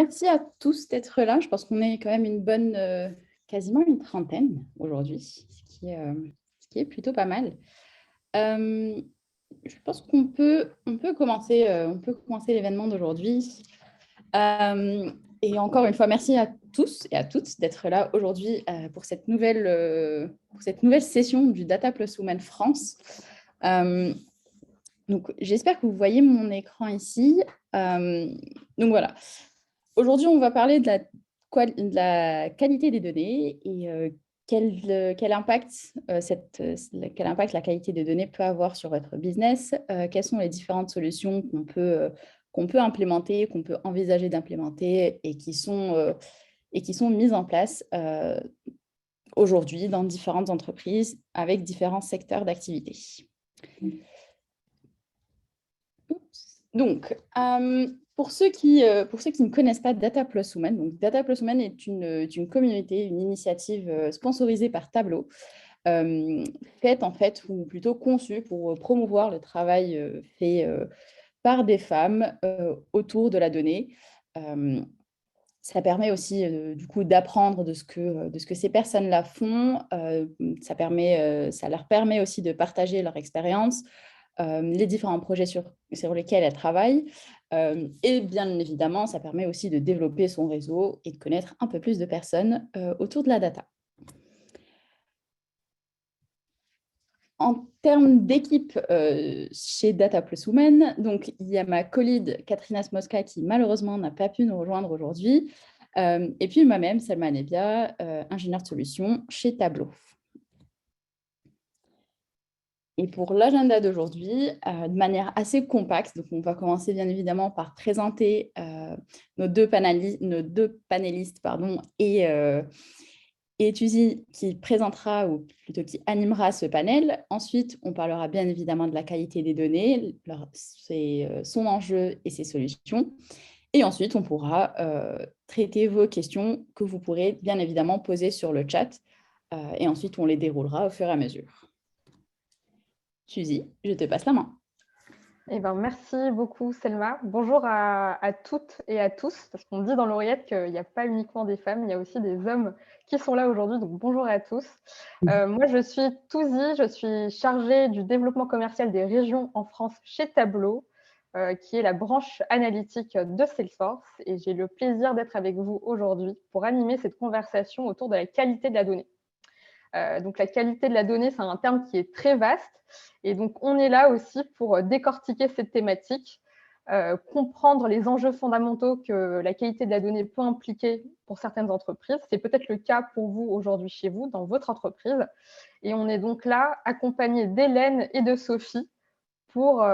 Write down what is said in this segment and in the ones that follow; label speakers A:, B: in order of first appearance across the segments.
A: merci à tous d'être là. Je pense qu'on est quand même une bonne, quasiment une trentaine aujourd'hui, ce qui est plutôt pas mal. Euh, je pense on peut commencer l'événement d'aujourd'hui. Et encore une fois, merci à tous et à toutes d'être là aujourd'hui pour cette nouvelle session du Data Plus Women France. Donc, j'espère que vous voyez mon écran ici. Donc voilà. Aujourd'hui, on va parler de la qualité des données et quel impact la qualité des données peut avoir sur votre business. Quelles sont les différentes solutions qu'on peut implémenter, qu'on peut envisager d'implémenter et qui sont mises en place aujourd'hui dans différentes entreprises avec différents secteurs d'activité. Donc, pour ceux qui ne connaissent pas Data Plus Women, donc Data Plus Women est une communauté, une initiative sponsorisée par Tableau, faite en fait, ou plutôt conçue pour promouvoir le travail fait par des femmes autour de la donnée. Ça permet aussi du coup d'apprendre de ce que ces personnes-là font. Ça leur permet aussi de partager leur expérience, les différents projets sur lesquels elles travaillent. Et bien évidemment, ça permet aussi de développer son réseau et de connaître un peu plus de personnes autour de la data. En termes d'équipe chez Data Plus Women, donc, il y a ma collègue Katrina Smoska qui malheureusement n'a pas pu nous rejoindre aujourd'hui. Et puis moi-même, Salma Nebia, ingénieure de solutions chez Tableau. Et pour l'agenda d'aujourd'hui, de manière assez compacte, donc on va commencer bien évidemment par présenter nos deux panélistes et Tuzi qui présentera ou plutôt qui animera ce panel. Ensuite, on parlera bien évidemment de la qualité des données, son enjeu et ses solutions. Et ensuite, on pourra traiter vos questions que vous pourrez bien évidemment poser sur le chat. Et ensuite, on les déroulera au fur et à mesure. Suzy, je te passe la main.
B: Merci beaucoup, Selma. Bonjour à toutes et à tous, parce qu'on dit dans l'oreillette qu'il n'y a pas uniquement des femmes, il y a aussi des hommes qui sont là aujourd'hui, donc bonjour à tous. Moi, je suis Touzi, je suis chargée du développement commercial des régions en France chez Tableau, qui est la branche analytique de Salesforce, et j'ai le plaisir d'être avec vous aujourd'hui pour animer cette conversation autour de la qualité de la donnée. Donc, la qualité de la donnée, c'est un terme qui est très vaste. Et donc, on est là aussi pour décortiquer cette thématique, comprendre les enjeux fondamentaux que la qualité de la donnée peut impliquer pour certaines entreprises. C'est peut-être le cas pour vous aujourd'hui chez vous, dans votre entreprise. Et on est donc là, accompagné d'Hélène et de Sophie, pour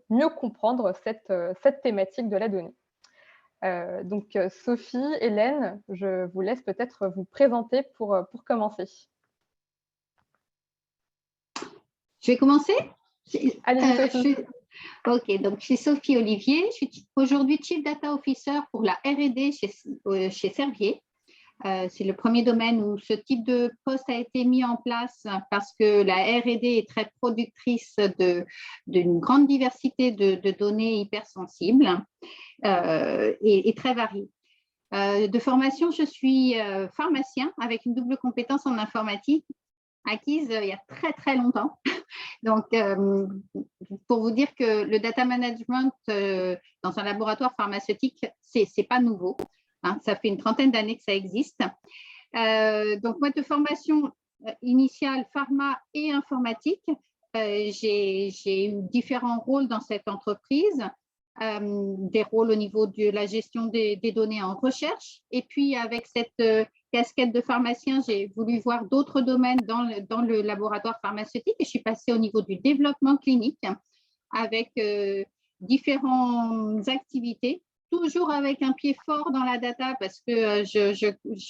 B: mieux comprendre cette thématique de la donnée. Donc, Sophie, Hélène, je vous laisse peut-être vous présenter pour commencer.
C: Je vais commencer.
B: Allez, Sophie.
C: Ok, donc je suis Sophie Olivier. Je suis aujourd'hui Chief Data Officer pour la R&D chez Servier. C'est le premier domaine où ce type de poste a été mis en place parce que la R&D est très productrice d'une grande diversité de données hypersensibles et très variées. De formation, je suis pharmacien avec une double compétence en informatique acquise il y a très, très longtemps. Donc, pour vous dire que le data management dans un laboratoire pharmaceutique, ce n'est pas nouveau. Hein, ça fait une trentaine d'années que ça existe. Donc, moi, de formation initiale, pharma et informatique, j'ai eu différents rôles dans cette entreprise. Des rôles au niveau de la gestion des données en recherche. Et puis, avec cette casquette de pharmacien, j'ai voulu voir d'autres domaines dans le laboratoire pharmaceutique et je suis passée au niveau du développement clinique avec différentes activités, toujours avec un pied fort dans la data parce que je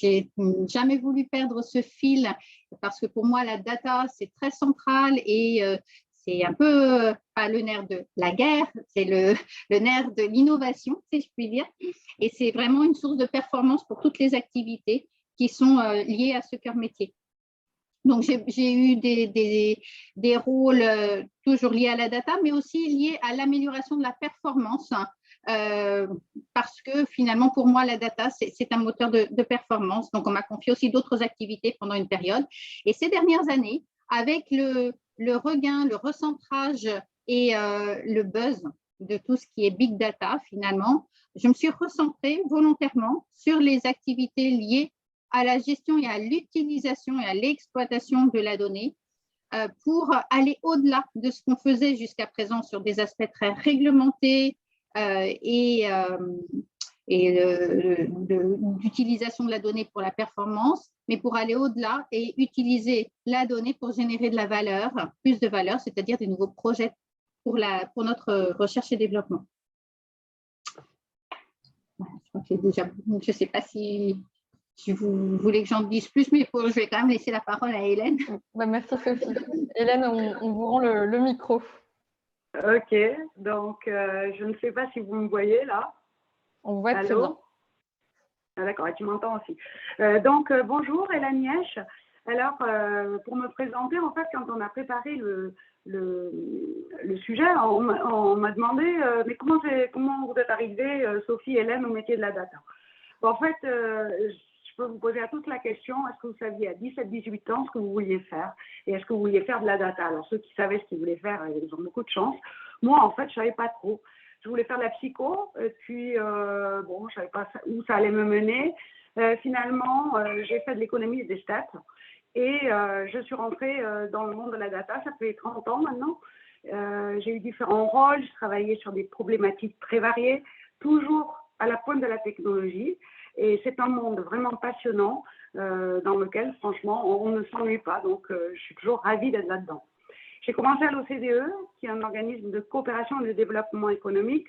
C: n'ai jamais voulu perdre ce fil parce que pour moi, la data, c'est très central et c'est un peu pas le nerf de la guerre, c'est le nerf de l'innovation, si je puis dire. Et c'est vraiment une source de performance pour toutes les activités qui sont liées à ce cœur métier. Donc, j'ai eu des rôles toujours liés à la data, mais aussi liés à l'amélioration de la performance parce que finalement, pour moi, la data, c'est un moteur de performance. Donc, on m'a confié aussi d'autres activités pendant une période. Et ces dernières années, avec le regain, le recentrage et le buzz de tout ce qui est big data, finalement, je me suis recentrée volontairement sur les activités liées à la gestion et à l'utilisation et à l'exploitation de la donnée pour aller au-delà de ce qu'on faisait jusqu'à présent sur des aspects très réglementés et d'utilisation de la donnée pour la performance, mais pour aller au-delà et utiliser la donnée pour générer de la valeur, plus de valeur, c'est-à-dire des nouveaux projets pour notre recherche et développement. Je ne sais pas si vous voulez que j'en dise plus, mais je vais quand même laisser la parole à Hélène.
B: Merci Sophie. Hélène, on vous rend le micro.
D: Ok, donc je ne sais pas si vous me voyez là.
B: On voit très bien.
D: Ah, d'accord, et tu m'entends aussi. Bonjour Hélène Nièche. Alors, pour me présenter, en fait, quand on a préparé le sujet, on m'a demandé mais comment vous êtes arrivée, Sophie, Hélène, au métier de la data. Bon, en fait, je peux vous poser à tous la question, est-ce que vous saviez à 17-18 ans ce que vous vouliez faire? Et est-ce que vous vouliez faire de la data? Alors, ceux qui savaient ce qu'ils voulaient faire, ils ont beaucoup de chance. Moi, en fait, je ne savais pas trop. Je voulais faire de la psycho, et puis, bon, je ne savais pas où ça allait me mener. Finalement, j'ai fait de l'économie et des stats. Et je suis rentrée dans le monde de la data, ça fait 30 ans maintenant. J'ai eu différents rôles, je travaillais sur des problématiques très variées, toujours à la pointe de la technologie. Et c'est un monde vraiment passionnant dans lequel, franchement, on ne s'ennuie pas. Donc, je suis toujours ravie d'être là-dedans. J'ai commencé à l'OCDE, qui est un organisme de coopération et de développement économique.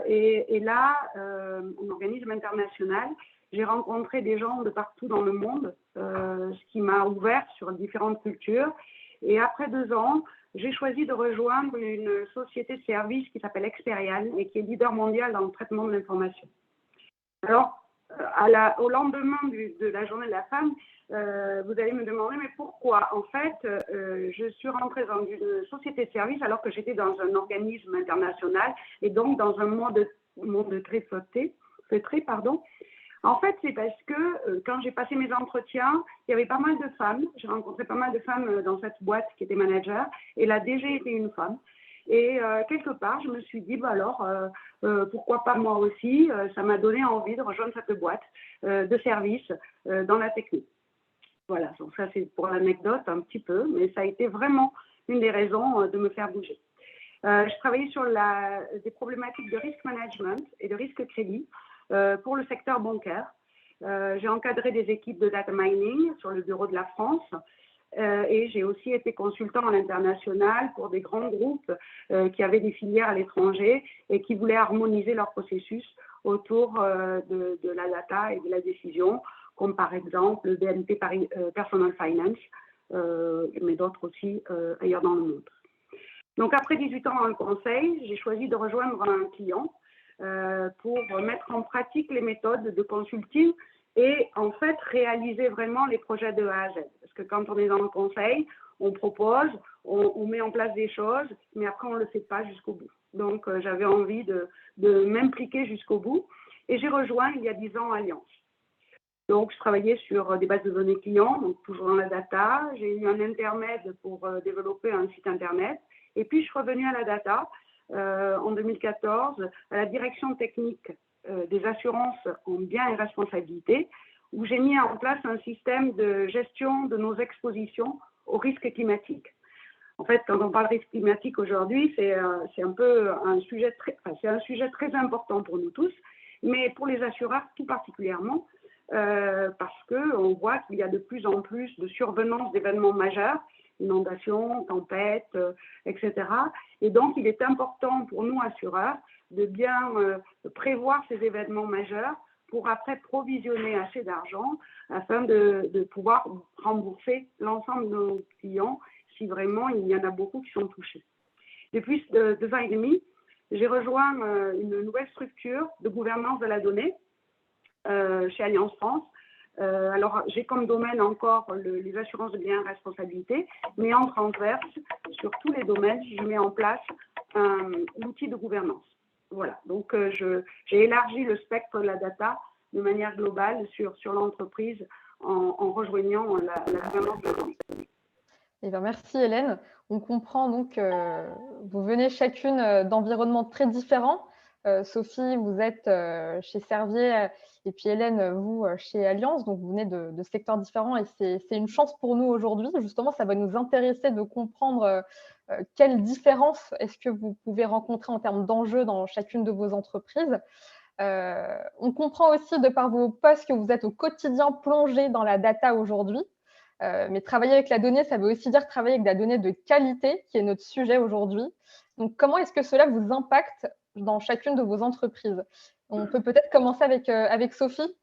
D: Et là, un organisme international. J'ai rencontré des gens de partout dans le monde, ce qui m'a ouvert sur différentes cultures. Et après 2 ans, j'ai choisi de rejoindre une société de services qui s'appelle Experian et qui est leader mondial dans le traitement de l'information. Alors, au lendemain de la journée de la femme, vous allez me demander, mais pourquoi? En fait, je suis rentrée dans une société de services alors que j'étais dans un organisme international et donc dans un monde très feutré. En fait, c'est parce que quand j'ai passé mes entretiens, il y avait pas mal de femmes. J'ai rencontré pas mal de femmes dans cette boîte qui était manager et la DG était une femme. Et quelque part, je me suis dit, bah alors, pourquoi pas moi aussi? Ça m'a donné envie de rejoindre cette boîte de service dans la technique. Voilà, donc ça c'est pour l'anecdote un petit peu, mais ça a été vraiment une des raisons de me faire bouger. Je travaillais sur des problématiques de risk management et de risque crédit pour le secteur bancaire. J'ai encadré des équipes de data mining sur le bureau de la France et j'ai aussi été consultant à l'international pour des grands groupes qui avaient des filières à l'étranger et qui voulaient harmoniser leur processus autour de la data et de la décision, comme par exemple le BNP Personal Finance, mais d'autres aussi ailleurs dans le monde. Donc après 18 ans dans le conseil, j'ai choisi de rejoindre un client pour mettre en pratique les méthodes de consulting et en fait réaliser vraiment les projets de A à Z. Parce que quand on est dans le conseil, on propose, on met en place des choses, mais après on ne le fait pas jusqu'au bout. Donc j'avais envie de m'impliquer jusqu'au bout et j'ai rejoint il y a 10 ans Allianz. Donc je travaillais sur des bases de données clients, donc toujours dans la data. J'ai eu un intermède pour développer un site internet et puis je suis revenue à la data en 2014 à la direction technique des assurances en biens et responsabilités, où j'ai mis en place un système de gestion de nos expositions aux risques climatiques. En fait, quand on parle risque climatique aujourd'hui, c'est un peu un sujet très important pour nous tous, mais pour les assureurs tout particulièrement, parce qu'on voit qu'il y a de plus en plus de survenance d'événements majeurs, inondations, tempêtes, etc. Et donc, il est important pour nous, assureurs, de bien prévoir ces événements majeurs pour après provisionner assez d'argent afin de pouvoir rembourser l'ensemble de nos clients si vraiment il y en a beaucoup qui sont touchés. Depuis 2 ans et demi, j'ai rejoint une nouvelle structure de gouvernance de la donnée chez Allianz France. Alors, j'ai comme domaine encore les assurances de biens et responsabilités, mais en transverse, sur tous les domaines, je mets en place un outil de gouvernance. voilà, donc j'ai élargi le spectre de la data de manière globale sur l'entreprise en rejoignant la gouvernance de la donnée.
B: Eh bien, merci Hélène. On comprend donc que vous venez chacune d'environnements très différents. Sophie, vous êtes chez Servier et puis Hélène, vous, chez Allianz. Donc, vous venez de secteurs différents et c'est une chance pour nous aujourd'hui. Justement, ça va nous intéresser de comprendre quelles différences est-ce que vous pouvez rencontrer en termes d'enjeux dans chacune de vos entreprises. On comprend aussi de par vos postes que vous êtes au quotidien plongé dans la data aujourd'hui. Mais travailler avec la donnée, ça veut aussi dire travailler avec de la donnée de qualité, qui est notre sujet aujourd'hui. Donc, comment est-ce que cela vous impacte dans chacune de vos entreprises? On peut peut-être commencer avec Sophie.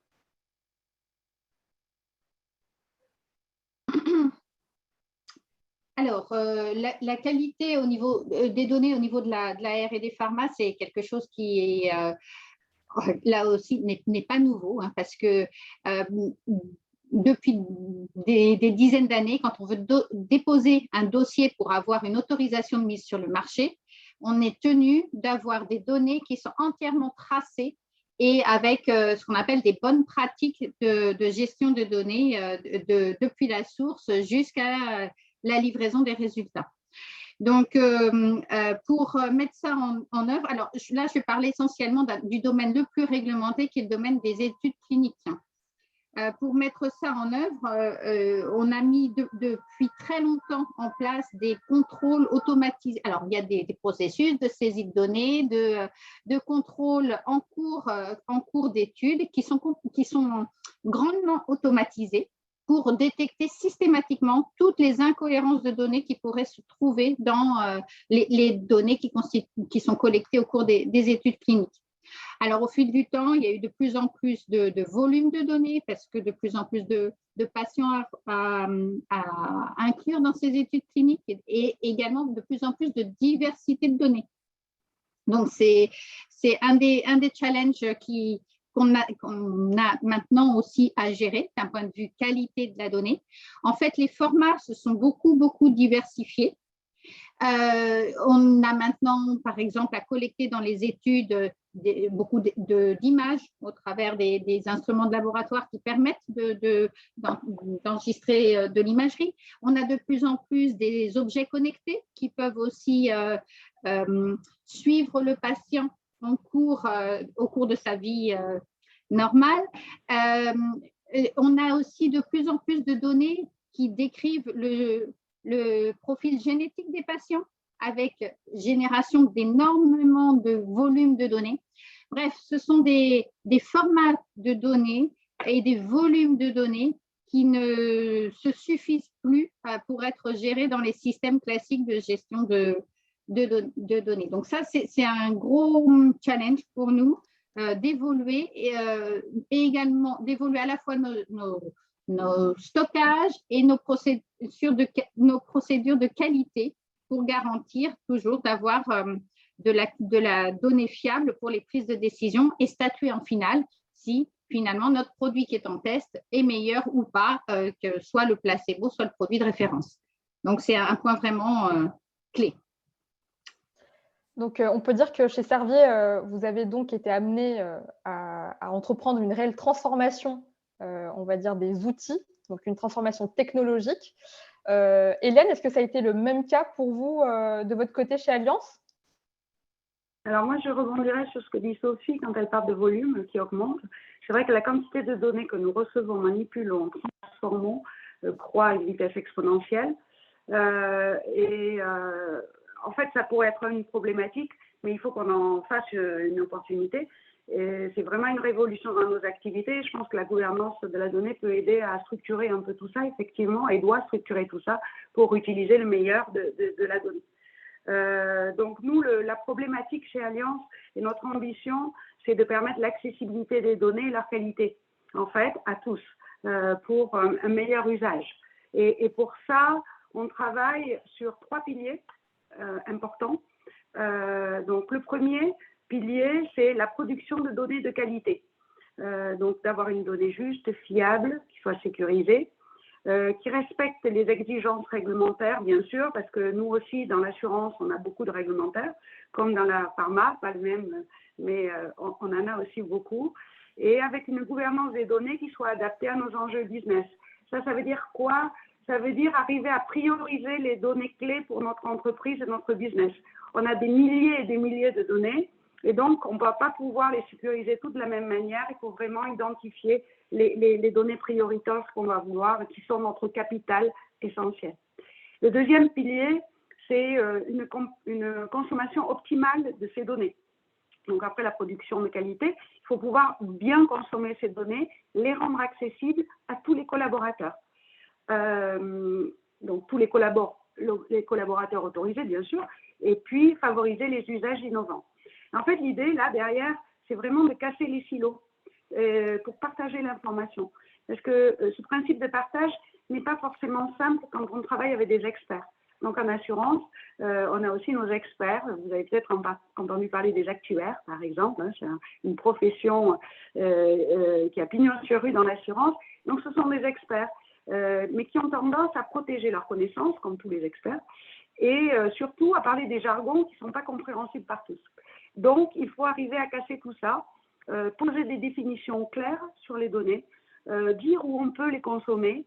C: Alors, la qualité au niveau des données, au niveau de la R&D pharma, c'est quelque chose qui est là aussi n'est pas nouveau, hein, parce que depuis des dizaines d'années, quand on veut déposer un dossier pour avoir une autorisation de mise sur le marché, on est tenu d'avoir des données qui sont entièrement tracées et avec ce qu'on appelle des bonnes pratiques de gestion de données depuis la source jusqu'à la livraison des résultats. Donc, pour mettre ça en œuvre, alors là, je vais parler essentiellement du domaine le plus réglementé, qui est le domaine des études cliniques. Pour mettre ça en œuvre, on a mis depuis très longtemps en place des contrôles automatisés. Alors, il y a des processus de saisie de données, de contrôle en cours d'études qui sont grandement automatisés pour détecter systématiquement toutes les incohérences de données qui pourraient se trouver dans les données qui sont collectées au cours des études cliniques. Alors, au fil du temps, il y a eu de plus en plus de volume de données parce que de plus en plus de patients à inclure dans ces études cliniques et également de plus en plus de diversité de données. Donc, c'est un des challenges qu'on a maintenant aussi à gérer d'un point de vue qualité de la donnée. En fait, les formats se sont beaucoup diversifiés. On a maintenant, par exemple, à collecter dans les études beaucoup d'images au travers des instruments de laboratoire qui permettent d'enregistrer de l'imagerie. On a de plus en plus des objets connectés qui peuvent aussi suivre le patient au cours de sa vie normale. On a aussi de plus en plus de données qui décrivent le profil génétique des patients avec génération d'énormément de volumes de données. Bref, ce sont des formats de données et des volumes de données qui ne se suffisent plus pour être gérés dans les systèmes classiques de gestion de données. Donc ça, c'est un gros challenge pour nous d'évoluer et également d'évoluer à la fois nos stockages et nos procédures de qualité pour garantir toujours d'avoir de la donnée fiable pour les prises de décision et statuer en finale si finalement notre produit qui est en test est meilleur ou pas, que soit le placebo, soit le produit de référence. Donc, c'est un point vraiment clé.
B: Donc, on peut dire que chez Servier, vous avez donc été amené à entreprendre une réelle transformation, on va dire, des outils, donc une transformation technologique. Hélène, est-ce que ça a été le même cas pour vous de votre côté chez Allianz?
D: Alors moi, je rebondirais sur ce que dit Sophie quand elle parle de volume qui augmente. C'est vrai que la quantité de données que nous recevons, manipulons, transformons, croît à une vitesse exponentielle. En fait, ça pourrait être une problématique, mais il faut qu'on en fasse une opportunité. Et c'est vraiment une révolution dans nos activités. Je pense que la gouvernance de la donnée peut aider à structurer un peu tout ça, effectivement, et doit structurer tout ça pour utiliser le meilleur de la donnée. Donc, nous, la problématique chez Allianz et notre ambition, c'est de permettre l'accessibilité des données et leur qualité, en fait, à tous, pour un meilleur usage. Et pour ça, on travaille sur 3 piliers importants. Donc, le premier pilier, c'est la production de données de qualité. Donc, d'avoir une donnée juste, fiable, qui soit sécurisée. qui respectent les exigences réglementaires, bien sûr, parce que nous aussi, dans l'assurance, on a beaucoup de réglementaires, comme dans la pharma, pas le même, mais on en a aussi beaucoup, et avec une gouvernance des données qui soit adaptée à nos enjeux business. Ça veut dire quoi? Ça veut dire arriver à prioriser les données clés pour notre entreprise et notre business. On a des milliers et des milliers de données, et donc on ne va pas pouvoir les sécuriser toutes de la même manière. Il faut vraiment identifier les données prioritaires qu'on va vouloir, qui sont notre capital essentiel. Le deuxième pilier, c'est une consommation optimale de ces données. Donc après la production de qualité, il faut pouvoir bien consommer ces données, les rendre accessibles à tous les collaborateurs. Donc tous les collaborateurs autorisés, bien sûr, et puis favoriser les usages innovants. En fait, l'idée, là, derrière, c'est vraiment de casser les silos pour partager l'information. Parce que ce principe de partage n'est pas forcément simple quand on travaille avec des experts. Donc, en assurance, on a aussi nos experts. Vous avez peut-être entendu parler des actuaires, par exemple. Hein, c'est une profession qui a pignon sur rue dans l'assurance. Donc, ce sont des experts, mais qui ont tendance à protéger leurs connaissances, comme tous les experts, et surtout à parler des jargons qui ne sont pas compréhensibles par tous. Donc, il faut arriver à casser tout ça, poser des définitions claires sur les données, dire où on peut les consommer,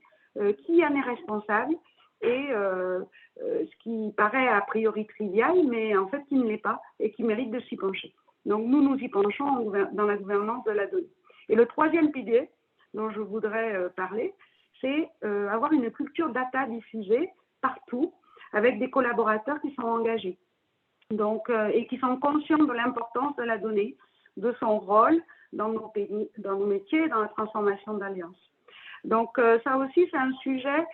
D: qui en est responsable, et ce qui paraît a priori trivial, mais en fait qui ne l'est pas et qui mérite de s'y pencher. Donc, nous y penchons dans la gouvernance de la donnée. Et le troisième pilier dont je voudrais parler, c'est avoir une culture data diffusée partout, avec des collaborateurs qui sont engagés. Donc, et qui sont conscients de l'importance de la donnée, de son rôle dans nos métiers, dans la transformation d'Allianz. Donc, ça aussi, c'est un sujet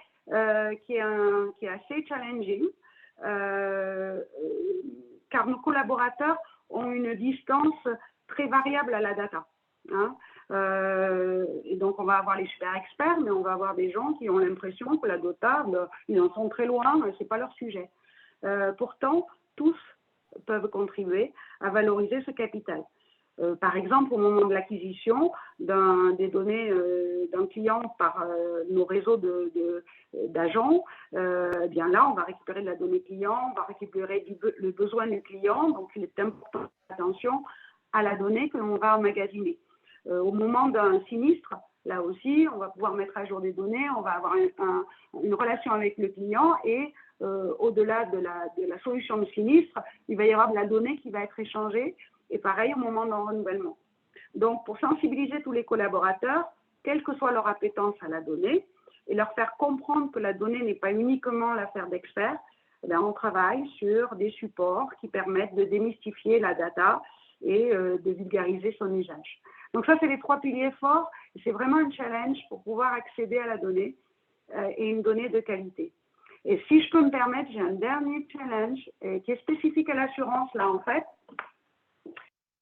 D: qui est assez challenging, car nos collaborateurs ont une distance très variable à la data. Hein. Et donc, on va avoir les super experts, mais on va avoir des gens qui ont l'impression que la data, ils en sont très loin, ce n'est pas leur sujet. Pourtant, tous peuvent contribuer à valoriser ce capital. Par exemple, au moment de l'acquisition des données d'un client par nos réseaux d'agents, bien là, on va récupérer de la donnée client, on va récupérer le besoin du client, donc il est important de faire attention à la donnée que l'on va emmagasiner. Au moment d'un sinistre, là aussi, on va pouvoir mettre à jour des données, on va avoir une relation avec le client et au-delà de la solution de sinistre, il va y avoir de la donnée qui va être échangée et pareil au moment d'un renouvellement. Donc, pour sensibiliser tous les collaborateurs, quelle que soit leur appétence à la donnée, et leur faire comprendre que la donnée n'est pas uniquement l'affaire d'experts, on travaille sur des supports qui permettent de démystifier la data et de vulgariser son usage. Donc ça, c'est les trois piliers forts. C'est vraiment un challenge pour pouvoir accéder à la donnée et une donnée de qualité. Et si je peux me permettre, j'ai un dernier challenge qui est spécifique à l'assurance, là, en fait.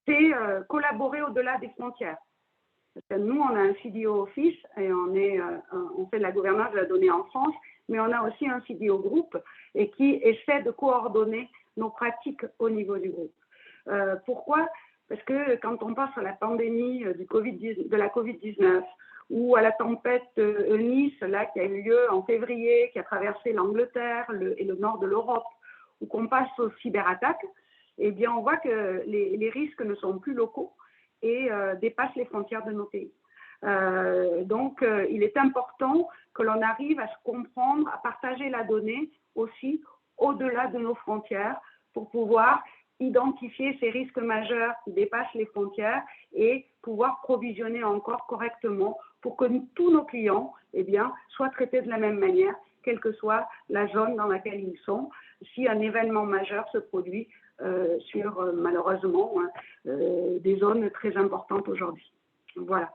D: C'est collaborer au-delà des frontières. Parce que nous, on a un CDO Office et on fait de la gouvernance de la donnée en France, mais on a aussi un CDO Group et qui essaie de coordonner nos pratiques au niveau du groupe. Pourquoi? Parce que quand on passe à la pandémie de la Covid-19 ou à la tempête Eunice, là, qui a eu lieu en février, qui a traversé l'Angleterre et le nord de l'Europe, ou qu'on passe aux cyberattaques, eh bien, on voit que les risques ne sont plus locaux et dépassent les frontières de nos pays. Donc, il est important que l'on arrive à se comprendre, à partager la donnée aussi au-delà de nos frontières pour pouvoir identifier ces risques majeurs qui dépassent les frontières et pouvoir provisionner encore correctement pour que tous nos clients soient traités de la même manière, quelle que soit la zone dans laquelle ils sont, si un événement majeur se produit sur, malheureusement, des zones très importantes aujourd'hui. Voilà.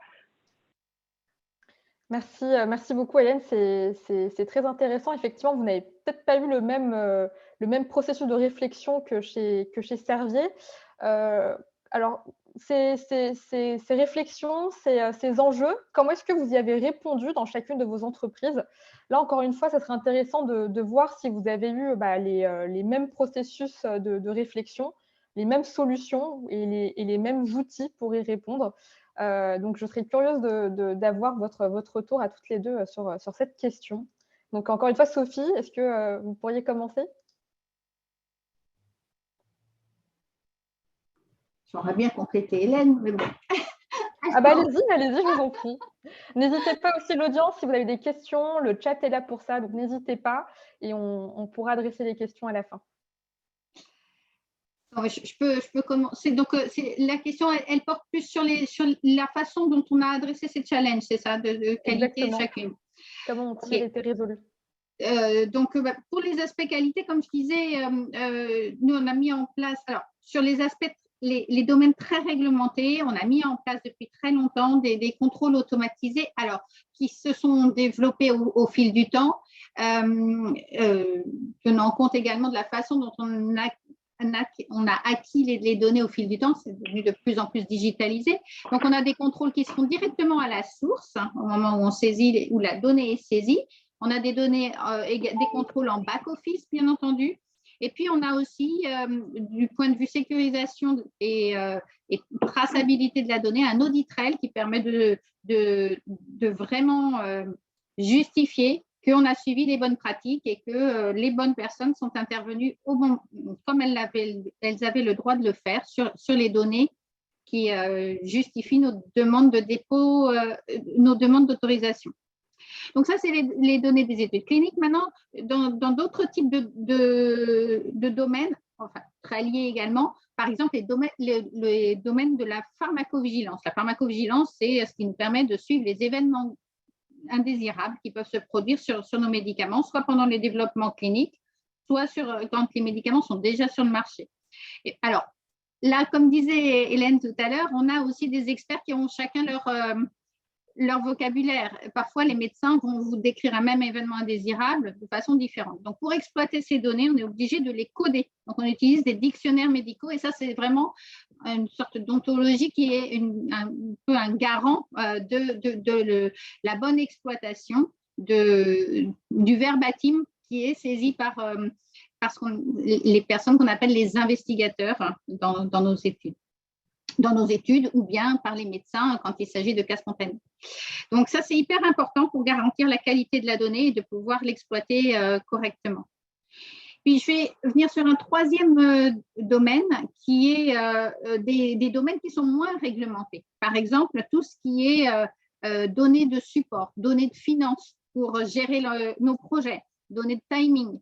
B: Merci beaucoup, Hélène. C'est très intéressant. Effectivement, vous n'avez peut-être pas eu le même processus de réflexion que chez Servier. Alors, ces réflexions, ces enjeux, comment est-ce que vous y avez répondu dans chacune de vos entreprises? Là, encore une fois, ça serait intéressant de voir si vous avez eu les mêmes processus de réflexion, les mêmes solutions et les mêmes outils pour y répondre. Donc, je serais curieuse d'avoir votre retour à toutes les deux sur cette question. Donc, encore une fois, Sophie, est-ce que vous pourriez commencer?
C: J'aimerais bien compléter Hélène, mais bon.
B: Ah bah allez-y, je vous en prie. N'hésitez pas aussi l'audience, si vous avez des questions, le chat est là pour ça, donc n'hésitez pas et on pourra adresser les questions à la fin.
C: Je peux commencer. Donc, la question, elle porte plus sur la façon dont on a adressé ces challenges, c'est ça, de qualité chacune.
B: Comment ont-ils été résolus?
C: Donc, pour les aspects qualité, comme je disais, nous, on a mis en place, alors, sur les aspects, les domaines très réglementés, on a mis en place depuis très longtemps des contrôles automatisés, alors, qui se sont développés au fil du temps, tenant compte également de la façon dont on a acquis les données au fil du temps, c'est devenu de plus en plus digitalisé. Donc, on a des contrôles qui se font directement à la source, hein, au moment où on saisit, où la donnée est saisie. On a des données, des contrôles en back-office, bien entendu. Et puis, on a aussi, du point de vue sécurisation et traçabilité de la donnée, un audit trail qui permet de vraiment justifier qu'on a suivi les bonnes pratiques et que les bonnes personnes sont intervenues comme elles avaient le droit de le faire sur les données qui justifient nos demandes de dépôt, nos demandes d'autorisation. Donc ça, c'est les données des études cliniques. Maintenant, dans d'autres types de domaines, enfin très liés également, par exemple les domaines de la pharmacovigilance. La pharmacovigilance, c'est ce qui nous permet de suivre les événements indésirables qui peuvent se produire sur nos médicaments, soit pendant les développements cliniques, soit quand les médicaments sont déjà sur le marché. Et alors, là, comme disait Hélène tout à l'heure, on a aussi des experts qui ont chacun leur vocabulaire. Parfois, les médecins vont vous décrire un même événement indésirable de façon différente. Donc, pour exploiter ces données, on est obligé de les coder. Donc, on utilise des dictionnaires médicaux et ça, c'est vraiment une sorte d'ontologie qui est un peu un garant de la bonne exploitation du verbatim qui est saisi par les personnes qu'on appelle les investigateurs dans nos études ou bien par les médecins quand il s'agit de cas spontanés. Donc ça, c'est hyper important pour garantir la qualité de la donnée et de pouvoir l'exploiter correctement. Puis je vais venir sur un troisième domaine qui est des domaines qui sont moins réglementés. Par exemple, tout ce qui est données de support, données de finances pour gérer nos projets, données de timing.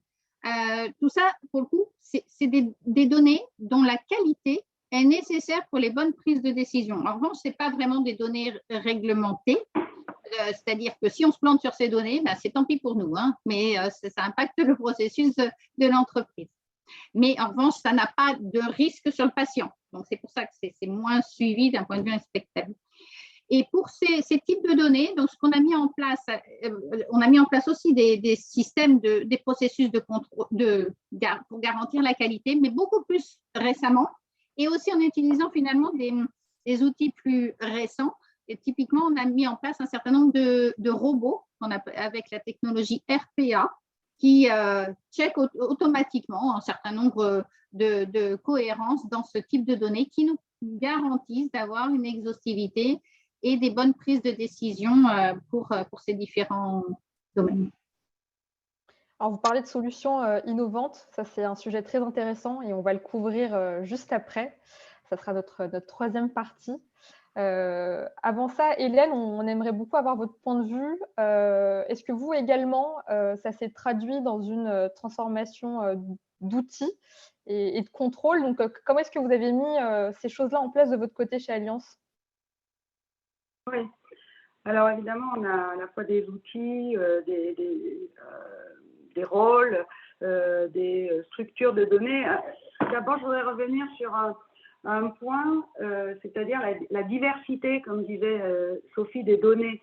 C: Tout ça, pour le coup, c'est des données dont la qualité est nécessaire pour les bonnes prises de décision. En revanche, ce n'est pas vraiment des données réglementées, c'est-à-dire que si on se plante sur ces données, c'est tant pis pour nous, hein, mais ça impacte le processus de l'entreprise. Mais en revanche, ça n'a pas de risque sur le patient. Donc, c'est pour ça que c'est moins suivi d'un point de vue inspectable. Et pour ces types de données, donc ce qu'on a mis en place, on a mis en place aussi des systèmes, des processus de contrôle pour garantir la qualité, mais beaucoup plus récemment, et aussi en utilisant finalement des outils plus récents. Et typiquement, on a mis en place un certain nombre de robots avec la technologie RPA qui check automatiquement un certain nombre de cohérences dans ce type de données qui nous garantissent d'avoir une exhaustivité et des bonnes prises de décision pour ces différents domaines.
B: Alors, vous parlez de solutions innovantes, ça c'est un sujet très intéressant et on va le couvrir juste après. Ça sera notre troisième partie. Avant ça, Hélène, on aimerait beaucoup avoir votre point de vue. Est-ce que vous également, ça s'est traduit dans une transformation d'outils et de contrôle? Donc, comment est-ce que vous avez mis ces choses-là en place de votre côté chez Allianz?
D: Oui. Alors évidemment, on a à la fois des outils, des rôles, des structures de données. D'abord, je voudrais revenir sur un point, c'est-à-dire la diversité, comme disait Sophie, des données.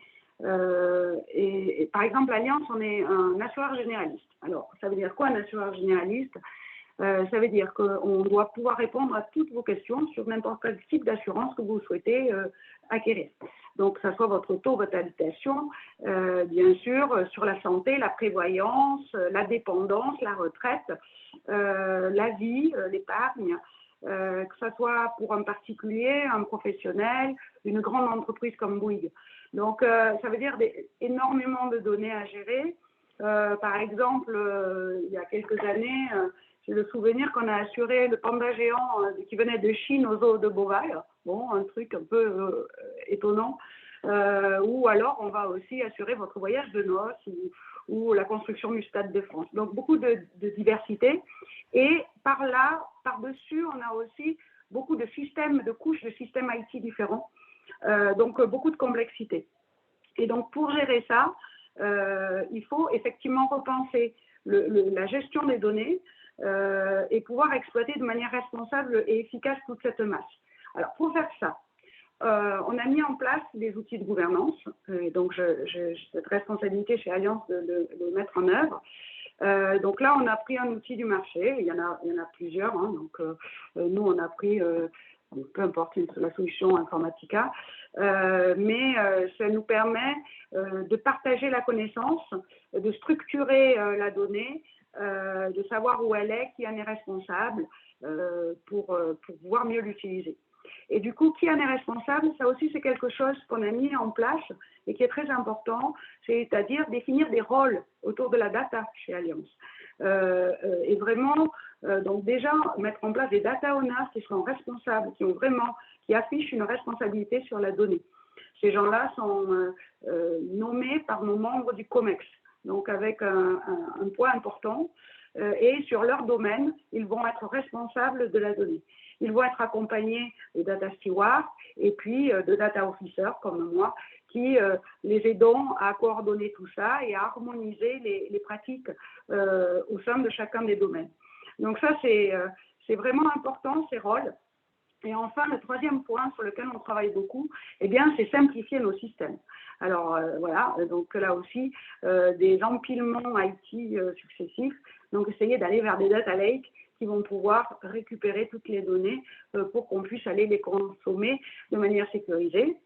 D: Et par exemple, Allianz, on est un assureur généraliste. Alors, ça veut dire quoi un assureur généraliste? Ça veut dire qu'on doit pouvoir répondre à toutes vos questions sur n'importe quel type d'assurance que vous souhaitez acquérir. Donc, que ce soit votre taux, votre habitation, bien sûr, sur la santé, la prévoyance, la dépendance, la retraite, la vie, l'épargne, que ce soit pour un particulier, un professionnel, une grande entreprise comme Bouygues. Donc, ça veut dire énormément de données à gérer. Par exemple, il y a quelques années, j'ai le souvenir qu'on a assuré le panda géant qui venait de Chine au zoo de Beauval. Bon, un truc un peu étonnant. Ou alors, on va aussi assurer votre voyage de noces ou la construction du Stade de France. Donc, beaucoup de diversité. Et par là, par-dessus, on a aussi beaucoup de systèmes, de couches de systèmes IT différents. Donc, beaucoup de complexité. Et donc, pour gérer ça, il faut effectivement repenser la gestion des données et pouvoir exploiter de manière responsable et efficace toute cette masse. Alors, pour faire ça, on a mis en place des outils de gouvernance. Et donc, j'ai cette responsabilité chez Allianz de le mettre en œuvre. Donc là, on a pris un outil du marché. Il y en a plusieurs. Hein, donc, nous, on a pris, peu importe, la solution Informatica. Mais ça nous permet de partager la connaissance, de structurer la donnée, de savoir où elle est, qui en est responsable, pour pouvoir mieux l'utiliser. Et du coup, qui en est responsable, ça aussi c'est quelque chose qu'on a mis en place et qui est très important, c'est-à-dire définir des rôles autour de la data chez Allianz. Et vraiment, donc déjà, mettre en place des data owners qui seront responsables, qui affichent une responsabilité sur la donnée. Ces gens-là sont nommés par nos membres du COMEX, donc avec un poids important, et sur leur domaine, ils vont être responsables de la donnée. Ils vont être accompagnés de data stewards et puis de data officers comme moi qui les aidons à coordonner tout ça et à harmoniser les pratiques au sein de chacun des domaines. Donc ça, c'est vraiment important, ces rôles. Et enfin, le troisième point sur lequel on travaille beaucoup, eh bien, c'est simplifier nos systèmes. Alors voilà, donc là aussi, des empilements IT successifs, donc essayer d'aller vers des data lakes qui vont pouvoir récupérer toutes les données pour qu'on puisse aller les consommer de manière sécurisée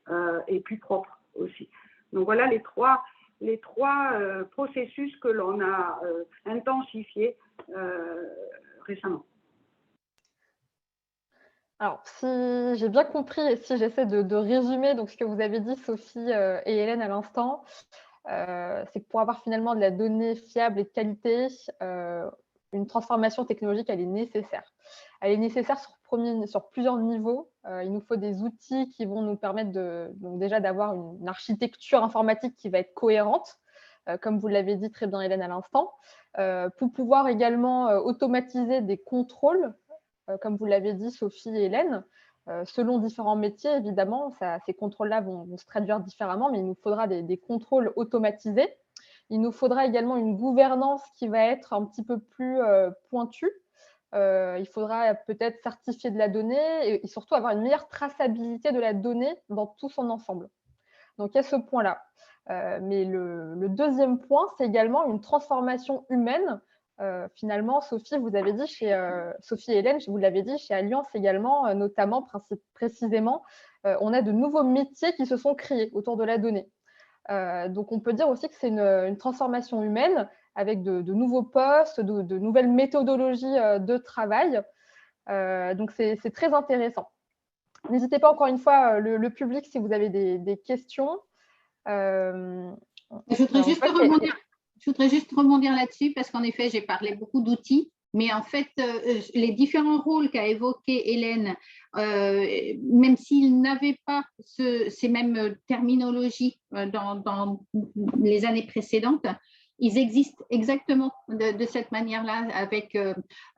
D: et plus propre aussi. Donc voilà les trois processus que l'on a intensifiés récemment.
B: Alors, si j'ai bien compris et si j'essaie de résumer donc, ce que vous avez dit, Sophie et Hélène, à l'instant, c'est que pour avoir finalement de la donnée fiable et de qualité, une transformation technologique, elle est nécessaire. Elle est nécessaire sur plusieurs niveaux. Il nous faut des outils qui vont nous permettre donc déjà d'avoir une architecture informatique qui va être cohérente, comme vous l'avez dit très bien, Hélène, à l'instant, pour pouvoir également automatiser des contrôles, comme vous l'avez dit, Sophie et Hélène, selon différents métiers, évidemment, ces contrôles-là vont se traduire différemment, mais il nous faudra des contrôles automatisés. Il nous faudra également une gouvernance qui va être un petit peu plus pointue. Il faudra peut-être certifier de la donnée et surtout avoir une meilleure traçabilité de la donnée dans tout son ensemble. Donc, il y a ce point-là. Mais le deuxième point, c'est également une transformation humaine. Finalement, Sophie, vous avez dit Sophie et Hélène, vous l'avez dit, chez Allianz également, notamment, précisément, on a de nouveaux métiers qui se sont créés autour de la donnée. Donc, on peut dire aussi que c'est une transformation humaine avec de nouveaux postes, de nouvelles méthodologies de travail. Donc, c'est très intéressant. N'hésitez pas, encore une fois, le public, si vous avez des questions.
C: Je voudrais juste rebondir là-dessus parce qu'en effet, j'ai parlé beaucoup d'outils, mais en fait, les différents rôles qu'a évoqué Hélène, même s'ils n'avaient pas ces mêmes terminologies dans les années précédentes, ils existent exactement de cette manière-là, avec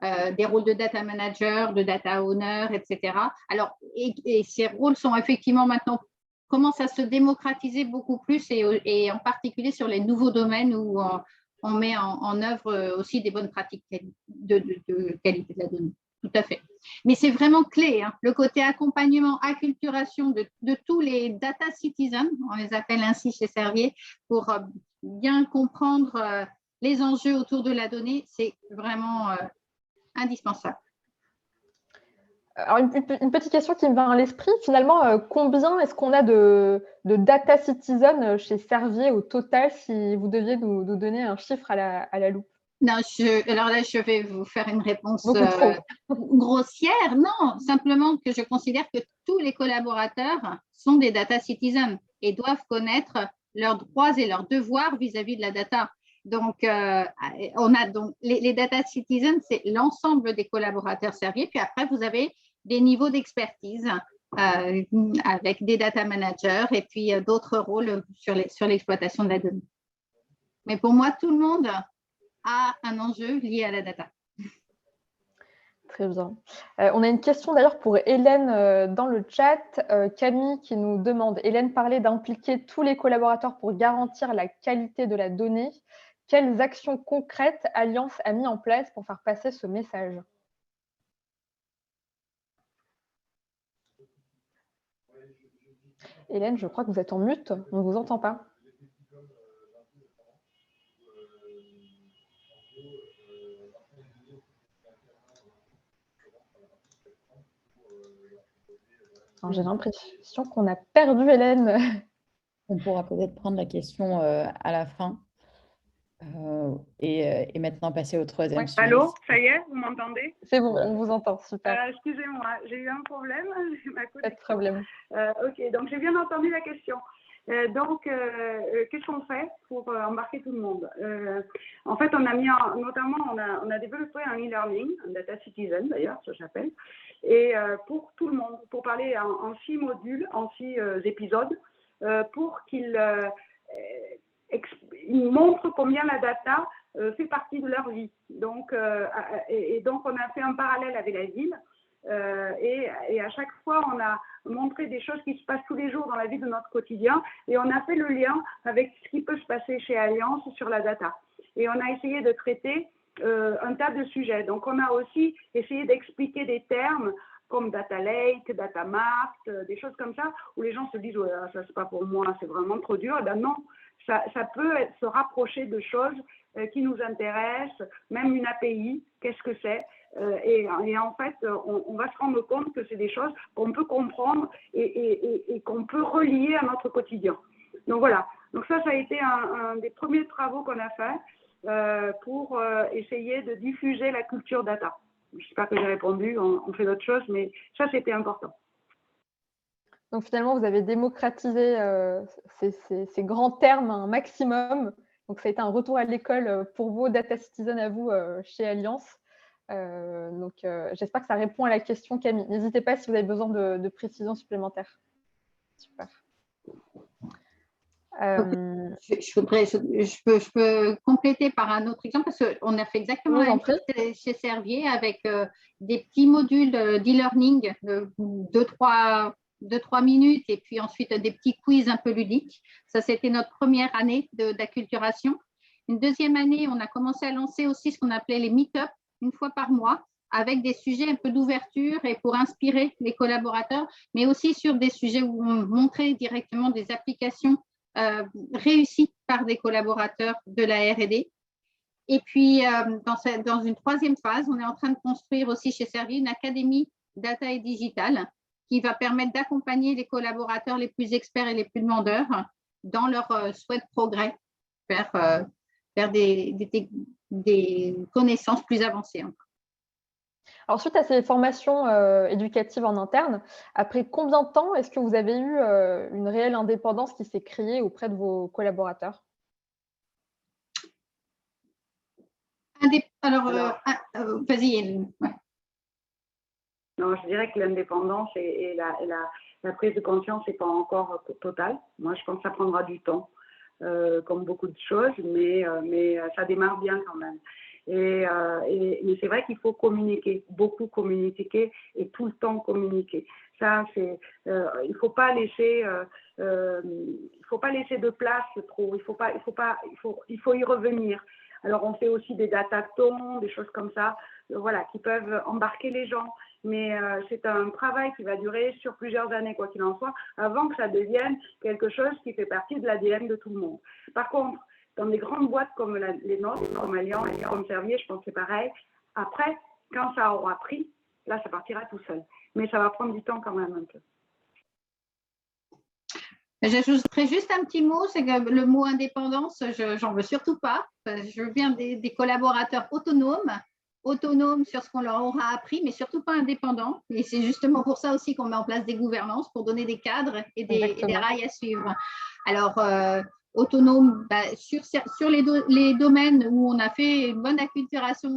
C: des rôles de data manager, de data owner, etc. Alors, et ces rôles sont effectivement maintenant commence à se démocratiser beaucoup plus et en particulier sur les nouveaux domaines où on met en œuvre aussi des bonnes pratiques de qualité de la donnée. Tout à fait. Mais c'est vraiment clé, hein, le côté accompagnement, acculturation de tous les data citizens, on les appelle ainsi chez Servier, pour bien comprendre les enjeux autour de la donnée, c'est vraiment indispensable.
B: Alors, une petite question qui me vient à l'esprit, finalement, combien est-ce qu'on a de data citizens chez Servier au total, si vous deviez nous donner un chiffre à la loupe?
C: Non, alors là, je vais vous faire une réponse
B: Beaucoup trop.
C: grossière. Non, simplement que je considère que tous les collaborateurs sont des data citizens et doivent connaître leurs droits et leurs devoirs vis-à-vis de la data. Donc, on a donc les data citizens, c'est l'ensemble des collaborateurs Servier. Puis après, vous avez des niveaux d'expertise avec des data managers et puis d'autres rôles sur l'exploitation de la donnée. Mais pour moi, tout le monde a un enjeu lié à la data.
B: Très bien. On a une question d'ailleurs pour Hélène dans le chat. Camille qui nous demande, Hélène parlait d'impliquer tous les collaborateurs pour garantir la qualité de la donnée. Quelles actions concrètes Allianz a mis en place pour faire passer ce message? Hélène, je crois que vous êtes en mute, on ne vous entend pas. J'ai l'impression qu'on a perdu Hélène.
A: On pourra peut-être prendre la question à la fin et maintenant passer au troisième sujet.
D: Allô, ça y est, vous m'entendez?
B: C'est bon, on vous entend, super.
D: Excusez-moi, j'ai eu un problème.
B: Pas de problème.
D: Ok, donc j'ai bien entendu la question. Qu'est-ce qu'on fait pour embarquer tout le monde? En fait, on a mis on a développé un e-learning, un data citizen d'ailleurs, ça s'appelle, et pour tout le monde, pour parler en 6 modules, en 6 épisodes, pour qu'ils montrent combien la data fait partie de leur vie. Donc, donc, on a fait un parallèle avec la ville. Et à chaque fois, on a montré des choses qui se passent tous les jours dans la vie de notre quotidien et on a fait le lien avec ce qui peut se passer chez Allianz sur la data. Et on a essayé de traiter un tas de sujets. Donc, on a aussi essayé d'expliquer des termes comme data lake, data mart, des choses comme ça, où les gens se disent ouais, ça c'est pas pour moi, c'est vraiment trop dur. Et ben non, ça peut se rapprocher de choses qui nous intéressent, même une API, qu'est-ce que c'est? Et en fait, on va se rendre compte que c'est des choses qu'on peut comprendre et qu'on peut relier à notre quotidien. Donc voilà, donc ça a été un des premiers travaux qu'on a fait pour essayer de diffuser la culture data. J'espère que j'ai répondu, on fait d'autres choses, mais ça c'était important.
B: Donc finalement, vous avez démocratisé ces grands termes un maximum. Donc ça a été un retour à l'école pour vos data citizens à vous chez Allianz. J'espère que ça répond à la question, Camille. N'hésitez pas si vous avez besoin de précisions supplémentaires. Super.
C: Je peux compléter par un autre exemple parce qu'on a fait exactement la même chose chez Servier avec des petits modules d'e-learning de 2-3 minutes et puis ensuite des petits quiz un peu ludiques. Ça, c'était notre première année d'acculturation. Une deuxième année, on a commencé à lancer aussi ce qu'on appelait les meet-up une fois par mois avec des sujets un peu d'ouverture et pour inspirer les collaborateurs, mais aussi sur des sujets où on montrait directement des applications réussies par des collaborateurs de la R&D. Et puis, dans une troisième phase, on est en train de construire aussi chez Servier une académie data et digital qui va permettre d'accompagner les collaborateurs les plus experts et les plus demandeurs dans leur souhait de progrès vers des connaissances plus avancées.
B: Alors, suite à ces formations éducatives en interne, après combien de temps est-ce que vous avez eu une réelle indépendance qui s'est créée auprès de vos collaborateurs?
C: Alors, vas-y. Ouais.
D: Non, je dirais que l'indépendance et la prise de conscience n'est pas encore totale. Moi, je pense que ça prendra du temps, comme beaucoup de choses, mais ça démarre bien quand même. Mais c'est vrai qu'il faut communiquer, beaucoup communiquer et tout le temps communiquer. Ça, il ne faut pas laisser de place trop. Il faut y revenir. Alors, on fait aussi des datatons, des choses comme ça, voilà, qui peuvent embarquer les gens. Mais c'est un travail qui va durer sur plusieurs années, quoi qu'il en soit, avant que ça devienne quelque chose qui fait partie de l'ADN de tout le monde. Par contre, dans des grandes boîtes comme les nôtres, comme Allianz, comme Servier, je pense que c'est pareil. Après, quand ça aura pris, là, ça partira tout seul. Mais ça va prendre du temps quand même un peu.
C: J'ajouterais juste un petit mot, c'est que le mot indépendance, j'en veux surtout pas. Je veux bien des collaborateurs autonomes sur ce qu'on leur aura appris, mais surtout pas indépendants. Et c'est justement pour ça aussi qu'on met en place des gouvernances pour donner des cadres et des rails à suivre. Alors, autonome, sur les domaines où on a fait une bonne acculturation,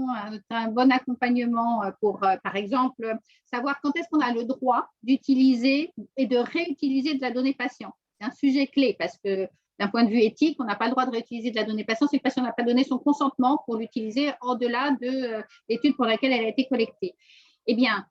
C: un bon accompagnement pour, par exemple, savoir quand est-ce qu'on a le droit d'utiliser et de réutiliser de la donnée patient. C'est un sujet clé parce que d'un point de vue éthique, on n'a pas le droit de réutiliser de la donnée patient si le patient n'a pas donné son consentement pour l'utiliser au-delà de l'étude pour laquelle elle a été collectée. Eh bien,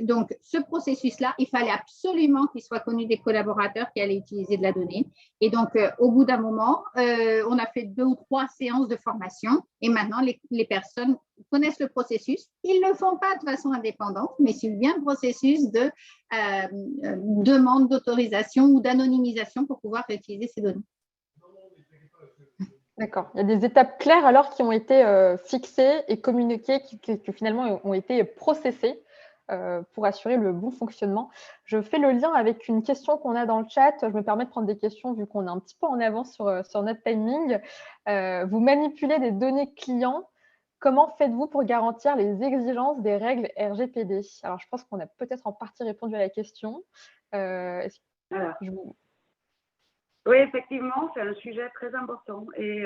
C: donc, ce processus-là, il fallait absolument qu'il soit connu des collaborateurs qui allaient utiliser de la donnée. Et donc, au bout d'un moment, on a fait 2 ou 3 séances de formation et maintenant, les personnes connaissent le processus. Ils ne le font pas de façon indépendante, mais suivent bien le processus de demande d'autorisation ou d'anonymisation pour pouvoir réutiliser ces données.
B: D'accord. Il y a des étapes claires alors qui ont été fixées et communiquées, qui finalement ont été processées pour assurer le bon fonctionnement. Je fais le lien avec une question qu'on a dans le chat. Je me permets de prendre des questions vu qu'on est un petit peu en avance sur notre timing. Vous manipulez des données clients. Comment faites-vous pour garantir les exigences des règles RGPD? Alors, je pense qu'on a peut-être en partie répondu à la question.
D: Oui, effectivement, c'est un sujet très important. Et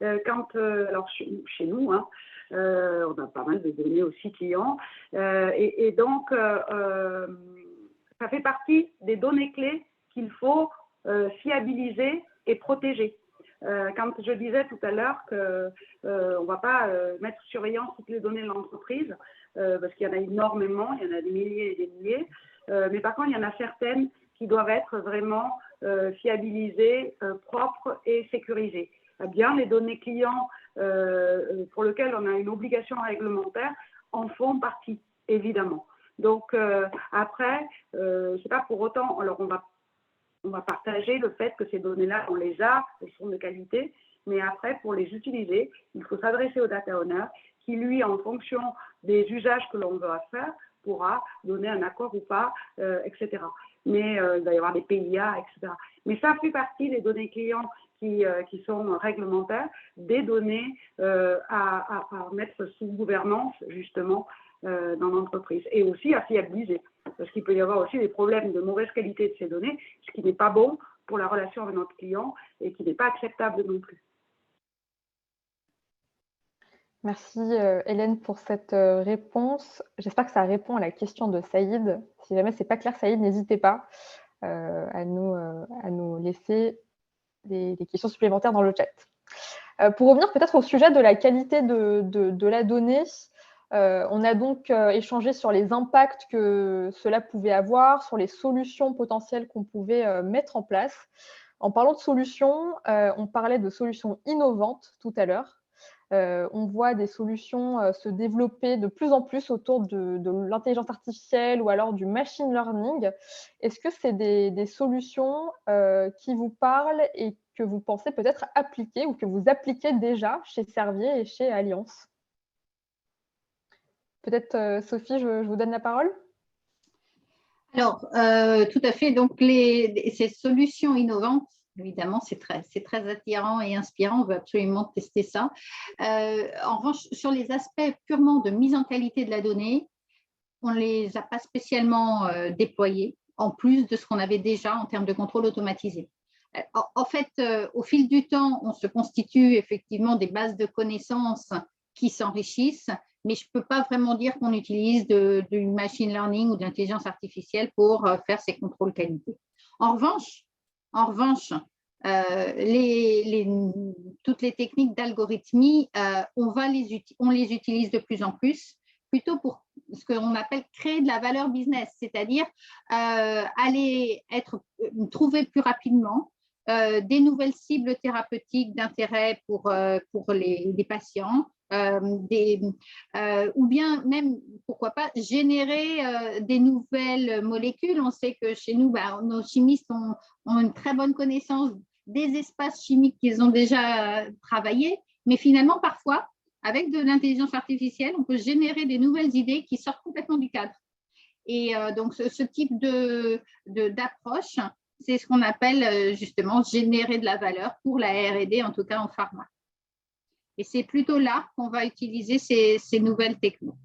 D: alors chez nous, hein, on a pas mal de données aussi clients. Et donc, ça fait partie des données clés qu'il faut fiabiliser et protéger. Quand je disais tout à l'heure qu'on ne va pas mettre sous surveillance toutes les données de l'entreprise, parce qu'il y en a énormément, il y en a des milliers et des milliers. Mais par contre, il y en a certaines qui doivent être vraiment fiabilisées, propres et sécurisées. Bien, les données clients pour lesquelles on a une obligation réglementaire en font partie, évidemment. Donc, après, c'est pas pour autant, alors on va partager le fait que ces données-là, on les a, elles sont de qualité, mais après, pour les utiliser, il faut s'adresser au data owner qui, lui, en fonction des usages que l'on veut faire, pourra donner un accord ou pas, etc. Mais il va y avoir des PIA, etc. Mais ça fait partie des données clients qui sont réglementaires, des données à mettre sous gouvernance, justement, dans l'entreprise. Et aussi à fiabiliser, parce qu'il peut y avoir aussi des problèmes de mauvaise qualité de ces données, ce qui n'est pas bon pour la relation avec notre client et qui n'est pas acceptable non plus.
B: Merci Hélène pour cette réponse. J'espère que ça répond à la question de Saïd. Si jamais ce n'est pas clair, Saïd, n'hésitez pas à nous laisser des questions supplémentaires dans le chat. Pour revenir peut-être au sujet de la qualité de la donnée, on a donc échangé sur les impacts que cela pouvait avoir, sur les solutions potentielles qu'on pouvait mettre en place. En parlant de solutions, on parlait de solutions innovantes tout à l'heure. On voit des solutions se développer de plus en plus autour de l'intelligence artificielle ou alors du machine learning. Est-ce que c'est des solutions qui vous parlent et que vous pensez peut-être appliquer ou que vous appliquez déjà chez Servier et chez Allianz? Peut-être, Sophie, je vous donne la parole.
C: Alors, tout à fait. Donc, ces solutions innovantes, évidemment, c'est très attirant et inspirant. On veut absolument tester ça. En revanche, sur les aspects purement de mise en qualité de la donnée, on ne les a pas spécialement déployés, en plus de ce qu'on avait déjà en termes de contrôle automatisé. En fait, au fil du temps, on se constitue effectivement des bases de connaissances qui s'enrichissent, mais je ne peux pas vraiment dire qu'on utilise du machine learning ou de l'intelligence artificielle pour faire ces contrôles qualité. En revanche, toutes les techniques d'algorithmie, on les utilise de plus en plus, plutôt pour ce qu'on appelle créer de la valeur business, c'est-à-dire trouver plus rapidement des nouvelles cibles thérapeutiques d'intérêt pour les patients, ou bien même, pourquoi pas, générer des nouvelles molécules. On sait que chez nous, nos chimistes ont une très bonne connaissance des espaces chimiques qu'ils ont déjà travaillés, mais finalement, parfois, avec de l'intelligence artificielle, on peut générer des nouvelles idées qui sortent complètement du cadre. Et donc, ce type d'approche c'est ce qu'on appelle justement générer de la valeur pour la R&D, en tout cas en pharma. Et c'est plutôt là qu'on va utiliser ces nouvelles technos.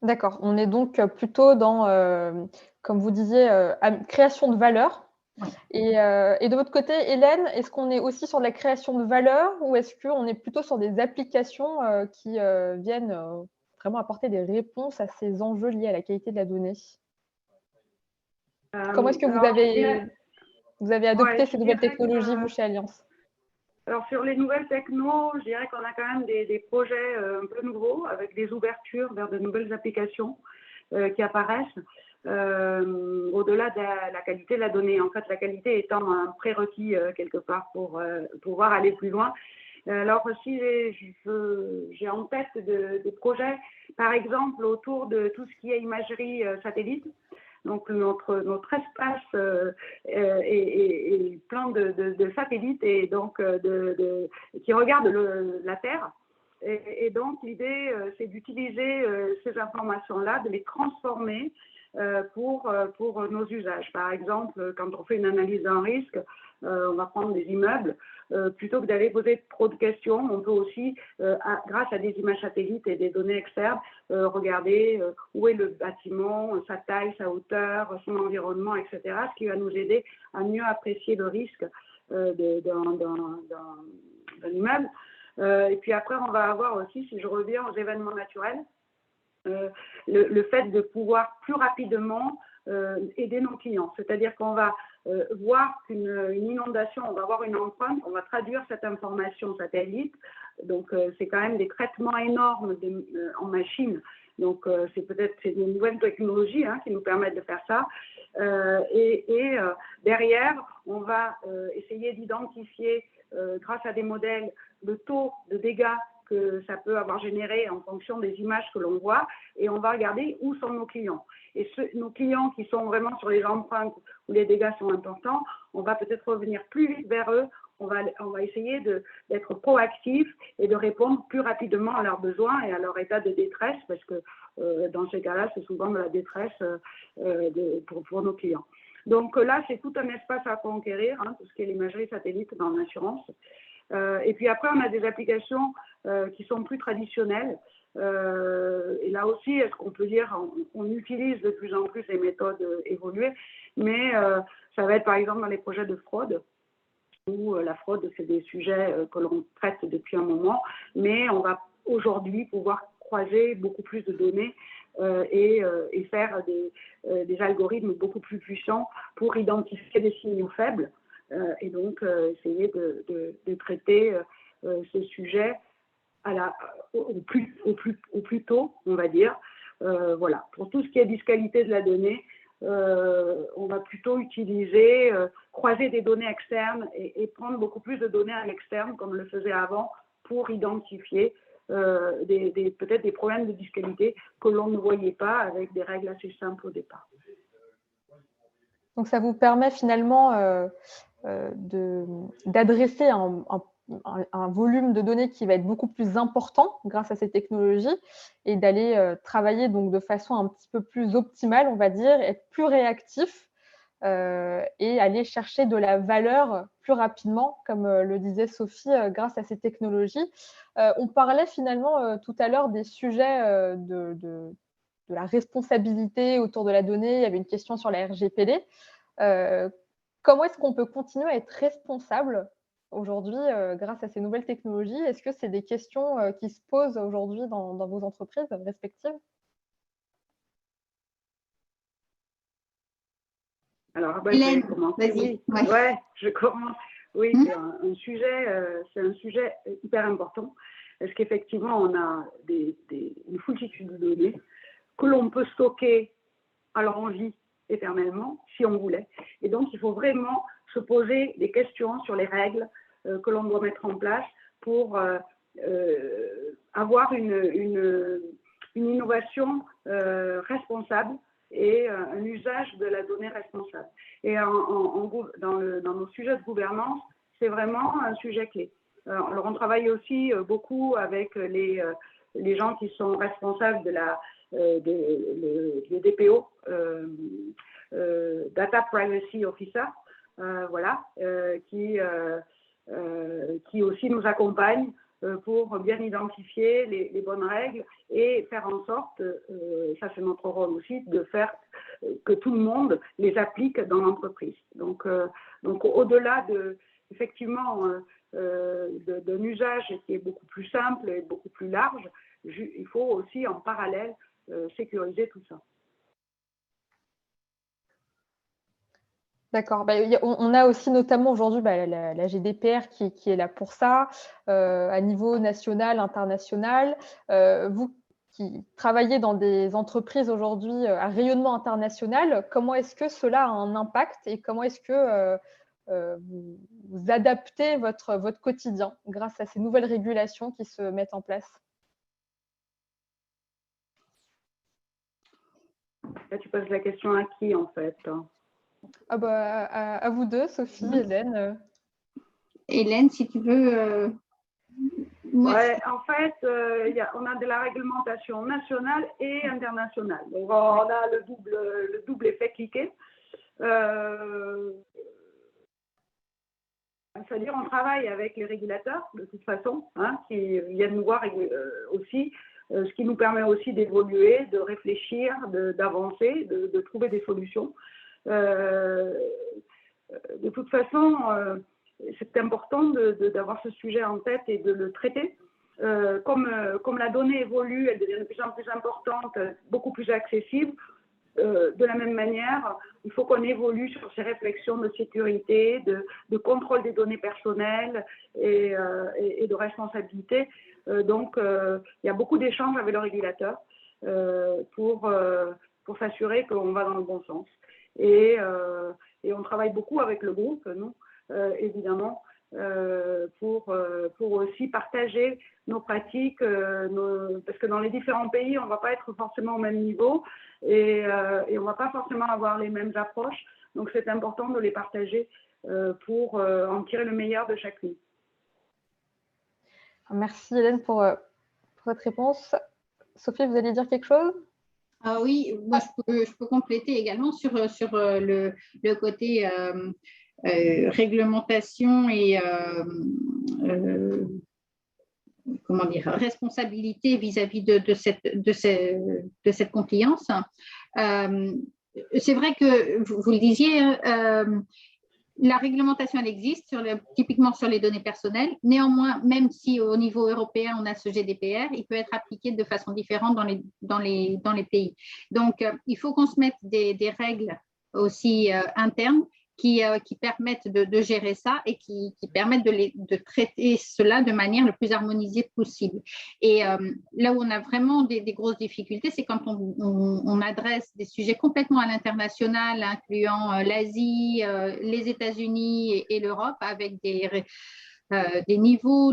B: D'accord. On est donc plutôt dans, comme vous disiez, création de valeur.
C: Oui.
B: Et de votre côté, Hélène, est-ce qu'on est aussi sur de la création de valeur ou est-ce qu'on est plutôt sur des applications qui viennent vraiment apporter des réponses à ces enjeux liés à la qualité de la donnée? Comment est-ce que vous avez adopté ces nouvelles technologies, vous, chez Allianz?
D: Alors, sur les nouvelles technos, je dirais qu'on a quand même des projets un peu nouveaux avec des ouvertures vers de nouvelles applications qui apparaissent au-delà de la qualité de la donnée. En fait, la qualité étant un prérequis quelque part pour pouvoir aller plus loin. Alors, aussi, j'ai en tête des projets, par exemple, autour de tout ce qui est imagerie satellite. Donc, notre espace est plein de satellites et donc qui regardent la Terre. Et donc, l'idée, c'est d'utiliser ces informations-là, de les transformer pour nos usages. Par exemple, quand on fait une analyse d'un risque, on va prendre des immeubles. Plutôt que d'aller poser trop de questions, on peut aussi, grâce à des images satellites et des données externes, regarder où est le bâtiment, sa taille, sa hauteur, son environnement, etc., ce qui va nous aider à mieux apprécier le risque d'un immeuble. Et puis après, on va avoir aussi, si je reviens aux événements naturels, le fait de pouvoir plus rapidement aider nos clients. C'est-à-dire qu'on va voir qu'une inondation, on va avoir une empreinte, on va traduire cette information satellite. Donc, c'est quand même des traitements énormes en machine. Donc, c'est des nouvelles technologies qui nous permettent de faire ça. Derrière, on va essayer d'identifier, grâce à des modèles, le taux de dégâts que ça peut avoir généré en fonction des images que l'on voit, et on va regarder où sont nos clients. Et nos clients qui sont vraiment sur les empreintes où les dégâts sont importants, on va peut-être revenir plus vite vers eux, on va essayer d'être proactif et de répondre plus rapidement à leurs besoins et à leur état de détresse, parce que dans ces cas-là, c'est souvent de la détresse pour nos clients. Donc là, c'est tout un espace à conquérir, tout ce qui est l'imagerie satellite dans l'assurance. Et puis après, on a des applications qui sont plus traditionnelles. Et là aussi, est-ce qu'on peut dire, on utilise de plus en plus les méthodes évoluées, mais ça va être par exemple dans les projets de fraude, où la fraude, c'est des sujets que l'on traite depuis un moment, mais on va aujourd'hui pouvoir croiser beaucoup plus de données et faire des algorithmes beaucoup plus puissants pour identifier des signaux faibles. Et donc essayer de traiter ce sujet au plus tôt, on va dire. Voilà. Pour tout ce qui est fiscalité de la donnée, on va plutôt utiliser, croiser des données externes et prendre beaucoup plus de données à l'externe, comme on le faisait avant, pour identifier peut-être des problèmes de fiscalité que l'on ne voyait pas avec des règles assez simples au départ.
B: Donc, ça vous permet finalement d'adresser un volume de données qui va être beaucoup plus important grâce à ces technologies et d'aller travailler donc de façon un petit peu plus optimale, on va dire, être plus réactif et aller chercher de la valeur plus rapidement, comme le disait Sophie, grâce à ces technologies. On parlait finalement tout à l'heure des sujets de la responsabilité autour de la donnée. Il y avait une question sur la RGPD. Comment est-ce qu'on peut continuer à être responsable aujourd'hui grâce à ces nouvelles technologies? Est-ce que c'est des questions qui se posent aujourd'hui dans vos entreprises respectives?
C: Alors, Hélène, vas-y.
D: Ouais, je commence. Oui, c'est un sujet hyper important, parce qu'effectivement, on a une foultitude de données que l'on peut stocker à l'envie éternellement, si on voulait. Et donc, il faut vraiment se poser des questions sur les règles que l'on doit mettre en place pour avoir une innovation responsable et un usage de la donnée responsable. Et dans nos sujets de gouvernance, c'est vraiment un sujet clé. Alors, on travaille aussi beaucoup avec les gens qui sont responsables de le DPO, Data Privacy Officer, voilà, qui aussi nous accompagne pour bien identifier les bonnes règles et faire en sorte, ça c'est notre rôle aussi, de faire que tout le monde les applique dans l'entreprise. Donc au-delà effectivement d'un usage qui est beaucoup plus simple et beaucoup plus large, il faut aussi en parallèle sécuriser tout ça.
B: D'accord. On a aussi notamment aujourd'hui la GDPR qui est là pour ça, à niveau national, international. Vous qui travaillez dans des entreprises aujourd'hui à rayonnement international, comment est-ce que cela a un impact et comment est-ce que vous adaptez votre quotidien grâce à ces nouvelles régulations qui se mettent en place?
D: Là, tu poses la question à qui en fait?
B: À vous deux, Sophie, Hélène.
C: Hélène, si tu veux.
D: Ouais, en fait, on a de la réglementation nationale et internationale. Donc, on a le double effet cliquet. C'est-à-dire, on travaille avec les régulateurs, de toute façon, hein, qui viennent nous voir aussi, ce qui nous permet aussi d'évoluer, de réfléchir, d'avancer, de trouver des solutions. De toute façon, c'est important d'avoir ce sujet en tête et de le traiter. Comme la donnée évolue, elle devient de plus en plus importante, beaucoup plus accessible. De la même manière, il faut qu'on évolue sur ces réflexions de sécurité, de contrôle des données personnelles et de responsabilité. Donc, il y a beaucoup d'échanges avec le régulateur pour s'assurer qu'on va dans le bon sens. Et on travaille beaucoup avec le groupe, nous, évidemment, pour aussi partager nos pratiques, parce que dans les différents pays, on ne va pas être forcément au même niveau et on ne va pas forcément avoir les mêmes approches. Donc, c'est important de les partager pour en tirer le meilleur de chacune.
B: Merci Hélène pour votre réponse. Sophie, vous allez dire quelque chose?
C: Ah oui, moi je peux compléter également sur le côté réglementation et comment dire, responsabilité vis-à-vis de cette compliance. C'est vrai que vous le disiez, la réglementation, elle existe typiquement sur les données personnelles. Néanmoins, même si au niveau européen, on a ce GDPR, il peut être appliqué de façon différente dans les pays. Donc, il faut qu'on se mette des règles aussi internes qui permettent de gérer ça et qui permettent de traiter cela de manière le plus harmonisée possible. Et là où on a vraiment des grosses difficultés, c'est quand on adresse des sujets complètement à l'international, incluant l'Asie, les États-Unis et l'Europe, avec des niveaux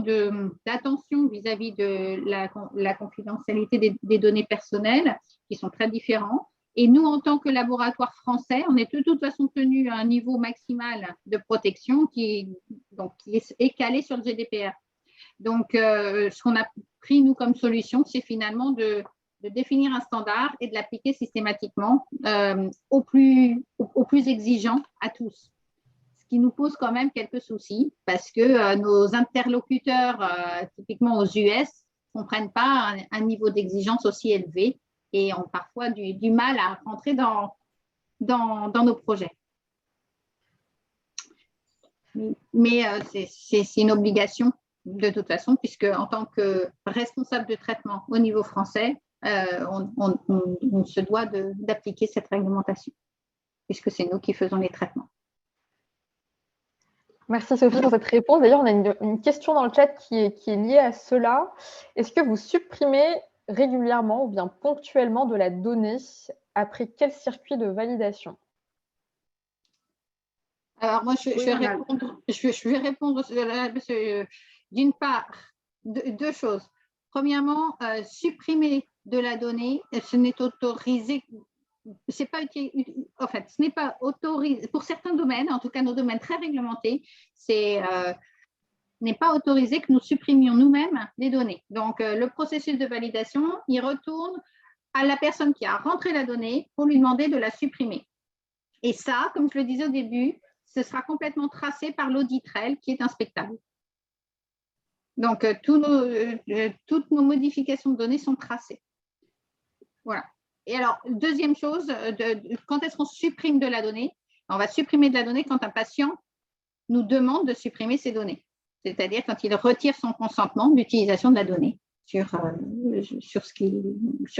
C: d'attention vis-à-vis de la confidentialité des données personnelles qui sont très différents. Et nous, en tant que laboratoire français, on est de toute façon tenu à un niveau maximal de protection qui est calé sur le GDPR. Donc, ce qu'on a pris, nous, comme solution, c'est finalement de définir un standard et de l'appliquer systématiquement au plus exigeant à tous. Ce qui nous pose quand même quelques soucis parce que nos interlocuteurs, typiquement aux US, ne comprennent pas un niveau d'exigence aussi élevé et ont parfois du mal à rentrer dans nos projets. Mais c'est une obligation de toute façon, puisque en tant que responsable de traitement au niveau français, on se doit d'appliquer cette réglementation, puisque c'est nous qui faisons les traitements.
B: Merci Sophie pour cette réponse. D'ailleurs, on a une question dans le chat qui est liée à cela. Est-ce que vous supprimez régulièrement ou bien ponctuellement de la donnée après quel circuit de validation?
C: Alors moi, je vais répondre d'une part, deux choses. Premièrement, supprimer de la donnée, ce n'est autorisé. En fait, ce n'est pas autorisé pour certains domaines, en tout cas nos domaines très réglementés, n'est pas autorisé que nous supprimions nous-mêmes des données. Donc, le processus de validation, il retourne à la personne qui a rentré la donnée pour lui demander de la supprimer. Et ça, comme je le disais au début, ce sera complètement tracé par l'auditrel qui est inspectable. Donc, toutes nos modifications de données sont tracées. Voilà. Et alors, deuxième chose, quand est-ce qu'on supprime de la donnée? On va supprimer de la donnée quand un patient nous demande de supprimer ces données. C'est-à-dire quand il retire son consentement d'utilisation de la donnée sur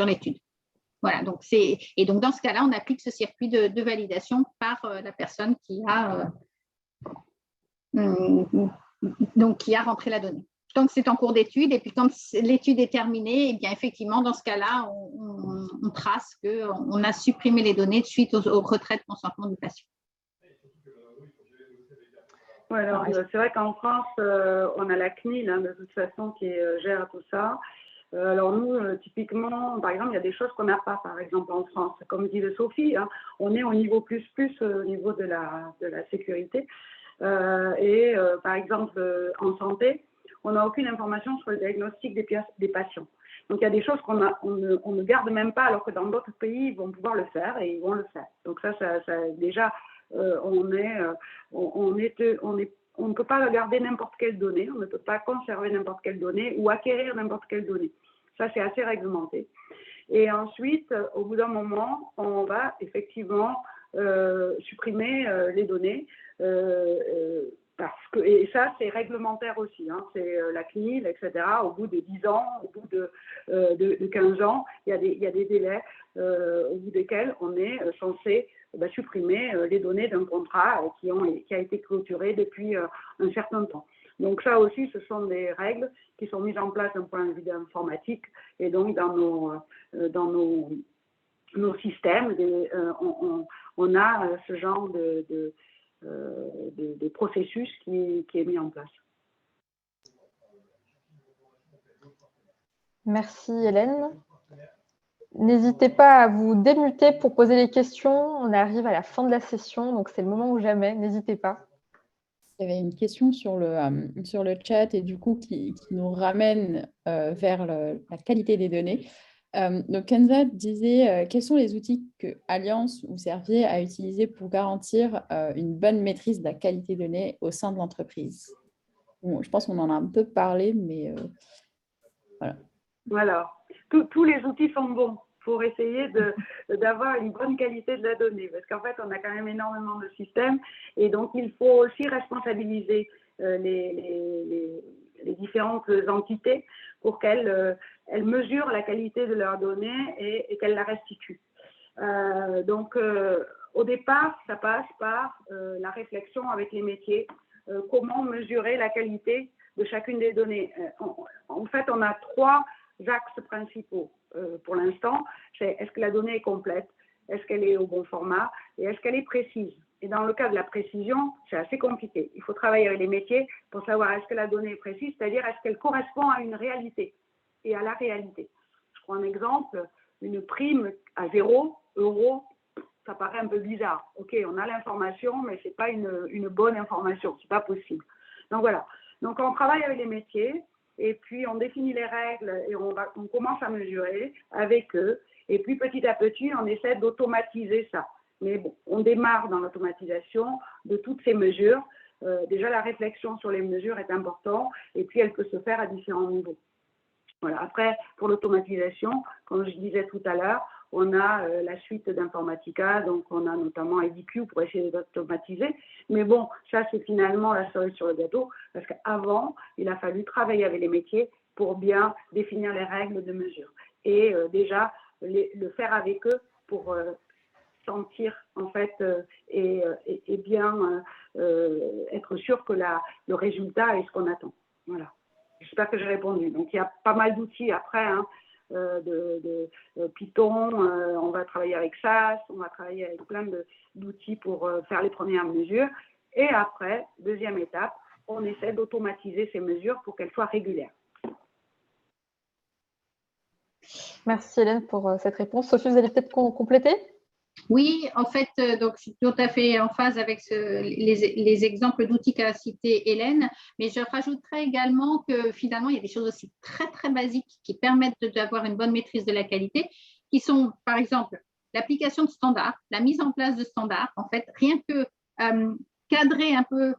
C: l'étude. Voilà, donc dans ce cas-là, on applique ce circuit de validation par la personne qui a rentré la donnée. Donc, c'est en cours d'étude, et puis quand l'étude est terminée, eh bien, effectivement, dans ce cas-là, on trace qu'on a supprimé les données suite au retrait de consentement du patient.
D: Ouais, alors, c'est vrai qu'en France, on a la CNIL, de toute façon, qui gère tout ça. Alors nous, typiquement, par exemple, il y a des choses qu'on n'a pas, par exemple, en France. Comme disait Sophie, on est au niveau plus au niveau de la sécurité. Par exemple, en santé, on n'a aucune information sur le diagnostic des patients. Donc, il y a des choses qu'on ne garde même pas, alors que dans d'autres pays, ils vont pouvoir le faire et ils vont le faire. Donc, ça déjà, on ne peut pas garder n'importe quelle donnée, on ne peut pas conserver n'importe quelle donnée ou acquérir n'importe quelle donnée. Ça, c'est assez réglementé. Et ensuite, au bout d'un moment, on va effectivement supprimer les données. Et ça, c'est réglementaire aussi, c'est la CNIL, etc. Au bout de 10 ans, au bout de 15 ans, il y a des délais au bout desquels on est censé supprimer les données d'un contrat qui a été clôturé depuis un certain temps. Donc ça aussi, ce sont des règles qui sont mises en place d'un point de vue informatique, et donc dans nos systèmes, on a ce genre de processus qui est mis en place.
B: Merci Hélène. N'hésitez pas à vous démuter pour poser les questions. On arrive à la fin de la session, donc c'est le moment ou jamais. N'hésitez pas.
A: Il y avait une question sur le chat et du coup qui nous ramène vers la qualité des données. Donc Kenza disait quels sont les outils que Alliance ou Servier a utilisés pour garantir une bonne maîtrise de la qualité des données au sein de l'entreprise. Bon, je pense qu'on en a un peu parlé, mais voilà.
D: Voilà, tous les outils sont bons pour essayer d'avoir une bonne qualité de la donnée, parce qu'en fait, on a quand même énormément de systèmes, et donc il faut aussi responsabiliser les différentes entités pour qu'elles mesurent la qualité de leurs données et qu'elles la restituent. Donc, au départ, ça passe par la réflexion avec les métiers, comment mesurer la qualité de chacune des données. En fait, on a 3 axes principaux pour l'instant. C'est est-ce que la donnée est complète, est-ce qu'elle est au bon format et est-ce qu'elle est précise. Et dans le cas de la précision, c'est assez compliqué. Il faut travailler avec les métiers pour savoir est-ce que la donnée est précise, c'est-à-dire est-ce qu'elle correspond à une réalité et à la réalité. Je prends un exemple, une prime à 0 €, ça paraît un peu bizarre. Ok, on a l'information, mais ce n'est pas une bonne information, ce n'est pas possible. Donc voilà, donc on travaille avec les métiers et puis on définit les règles et on commence à mesurer avec eux. Et puis petit à petit, on essaie d'automatiser ça. Mais bon, on démarre dans l'automatisation de toutes ces mesures. Déjà, la réflexion sur les mesures est importante et puis elle peut se faire à différents niveaux. Voilà. Après, pour l'automatisation, comme je disais tout à l'heure, on a la suite d'Informatica, donc on a notamment EDQ pour essayer d'automatiser. Mais bon, ça c'est finalement la cerise sur le gâteau, parce qu'avant, il a fallu travailler avec les métiers pour bien définir les règles de mesure. Et déjà, le faire avec eux pour sentir en fait et bien être sûr que le résultat est ce qu'on attend. Voilà. J'espère que j'ai répondu. Donc il y a pas mal d'outils après, de Python, on va travailler avec SAS, on va travailler avec plein d'outils pour faire les premières mesures. Et après, deuxième étape, on essaie d'automatiser ces mesures pour qu'elles soient régulières.
B: Merci Hélène pour cette réponse. Sophie, vous allez peut-être compléter ?
C: Oui, en fait, donc, je suis tout à fait en phase avec les exemples d'outils qu'a cité Hélène, mais je rajouterais également que finalement, il y a des choses aussi très, très basiques qui permettent d'avoir une bonne maîtrise de la qualité. qui sont, par exemple, l'application de standards, la mise en place de standards. En fait, rien que cadrer un peu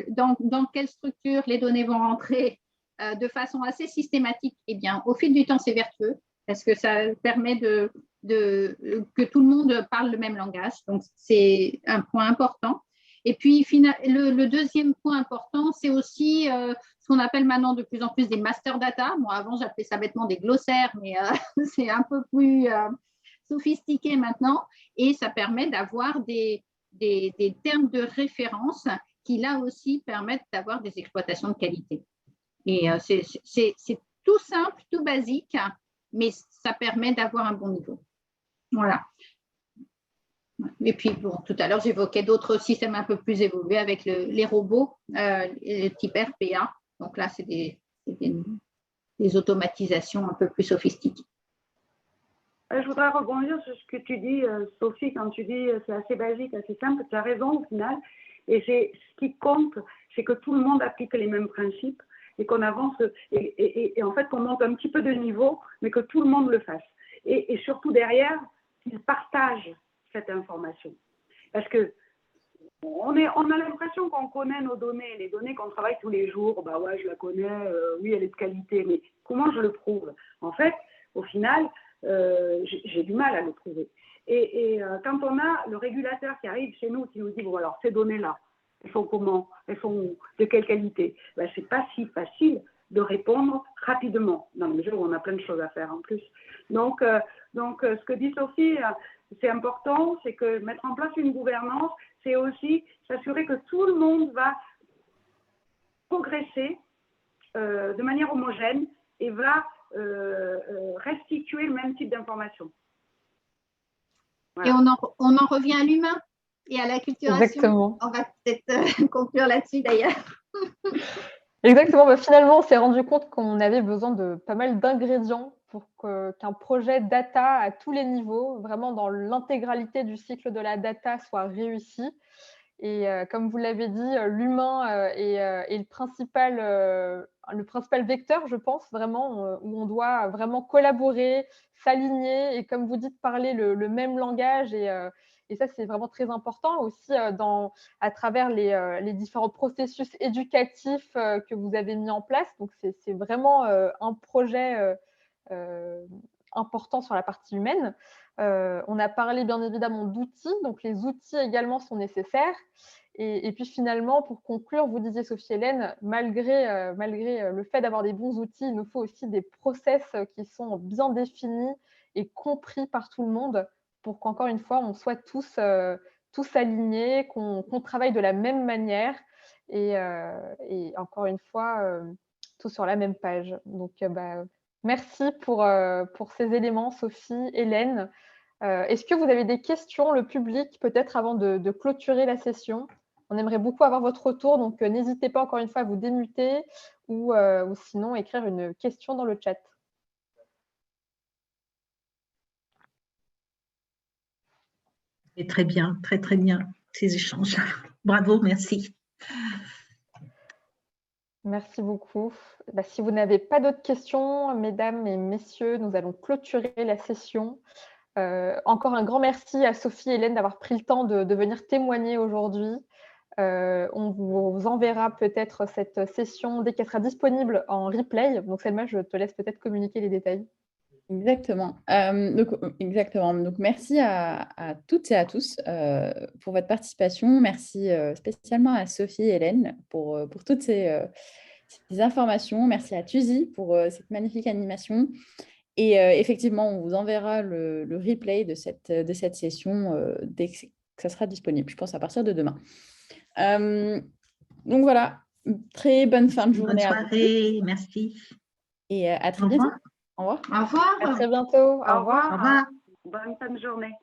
C: dans quelle structure les données vont rentrer de façon assez systématique, eh bien, au fil du temps, c'est vertueux parce que ça permet que tout le monde parle le même langage. Donc, c'est un point important. Et puis, le deuxième point important, c'est aussi ce qu'on appelle maintenant de plus en plus des master data. Moi, avant, j'appelais ça bêtement des glossaires, mais c'est un peu plus sophistiqué maintenant. Et ça permet d'avoir des termes de référence qui, là aussi, permettent d'avoir des exploitations de qualité. Et c'est tout simple, tout basique, mais ça permet d'avoir un bon niveau. Voilà. Et puis, bon, tout à l'heure, j'évoquais d'autres systèmes un peu plus évolués avec les robots, le type RPA. Donc là, c'est des automatisations un peu plus sophistiquées.
D: Je voudrais rebondir sur ce que tu dis, Sophie, quand tu dis c'est assez basique, assez simple. Tu as raison au final. Et ce qui compte, c'est que tout le monde applique les mêmes principes et qu'on avance et en fait qu'on monte un petit peu de niveau, mais que tout le monde le fasse. Et surtout derrière, qu'ils partagent cette information. Parce que on a l'impression qu'on connaît nos données, les données qu'on travaille tous les jours. Bah ouais, je la connais, oui, elle est de qualité, mais comment je le prouve? En fait, au final, j'ai du mal à le prouver. Et quand on a le régulateur qui arrive chez nous, qui nous dit, bon alors ces données-là, elles sont comment? Elles sont de quelle qualité? Ben, c'est pas si facile de répondre rapidement, dans la mesure où on a plein de choses à faire en plus. Donc ce que dit Sophie, c'est important, c'est que mettre en place une gouvernance, c'est aussi s'assurer que tout le monde va progresser de manière homogène et va restituer le même type d'information.
C: Voilà. Et on en revient à l'humain et à l'acculturation.
B: Exactement.
C: On va peut-être conclure là-dessus d'ailleurs.
B: Exactement. Bah, finalement, on s'est rendu compte qu'on avait besoin de pas mal d'ingrédients pour qu'un projet data à tous les niveaux, vraiment dans l'intégralité du cycle de la data, soit réussi. Et comme vous l'avez dit, l'humain est le principal vecteur, je pense, vraiment, où on doit vraiment collaborer, s'aligner et, comme vous dites, parler le même langage. Et ça, c'est vraiment très important aussi à travers les différents processus éducatifs que vous avez mis en place. Donc, c'est vraiment un projet important sur la partie humaine. On a parlé bien évidemment d'outils, donc les outils également sont nécessaires. Et puis finalement, pour conclure, vous disiez, Sophie-Hélène, malgré le fait d'avoir des bons outils, il nous faut aussi des process qui sont bien définis et compris par tout le monde pour qu'encore une fois, on soit tous alignés, qu'on travaille de la même manière et encore une fois, tous sur la même page. Donc, merci pour ces éléments, Sophie, Hélène. Est-ce que vous avez des questions, le public, peut-être avant de clôturer la session? On aimerait beaucoup avoir votre retour, donc n'hésitez pas encore une fois à vous démuter ou sinon écrire une question dans le chat.
E: Et très bien, très bien, ces échanges. Bravo, merci.
B: Merci beaucoup. Si vous n'avez pas d'autres questions, mesdames et messieurs, nous allons clôturer la session. Encore un grand merci à Sophie et Hélène d'avoir pris le temps de venir témoigner aujourd'hui. On vous enverra peut-être cette session dès qu'elle sera disponible en replay. Donc, Selma, je te laisse peut-être communiquer les détails.
A: Exactement. Donc, merci à toutes et à tous pour votre participation. Merci spécialement à Sophie et Hélène pour toutes ces informations. Merci à Tuzi pour cette magnifique animation. Et effectivement, on vous enverra le replay de cette session dès que ça sera disponible, je pense à partir de demain. Donc voilà, très bonne fin de journée.
E: Bonne soirée, merci.
A: Et à très bientôt. Au revoir.
C: Au revoir.
B: À très bientôt.
D: Au revoir.
E: Au revoir.
D: Bonne fin de journée.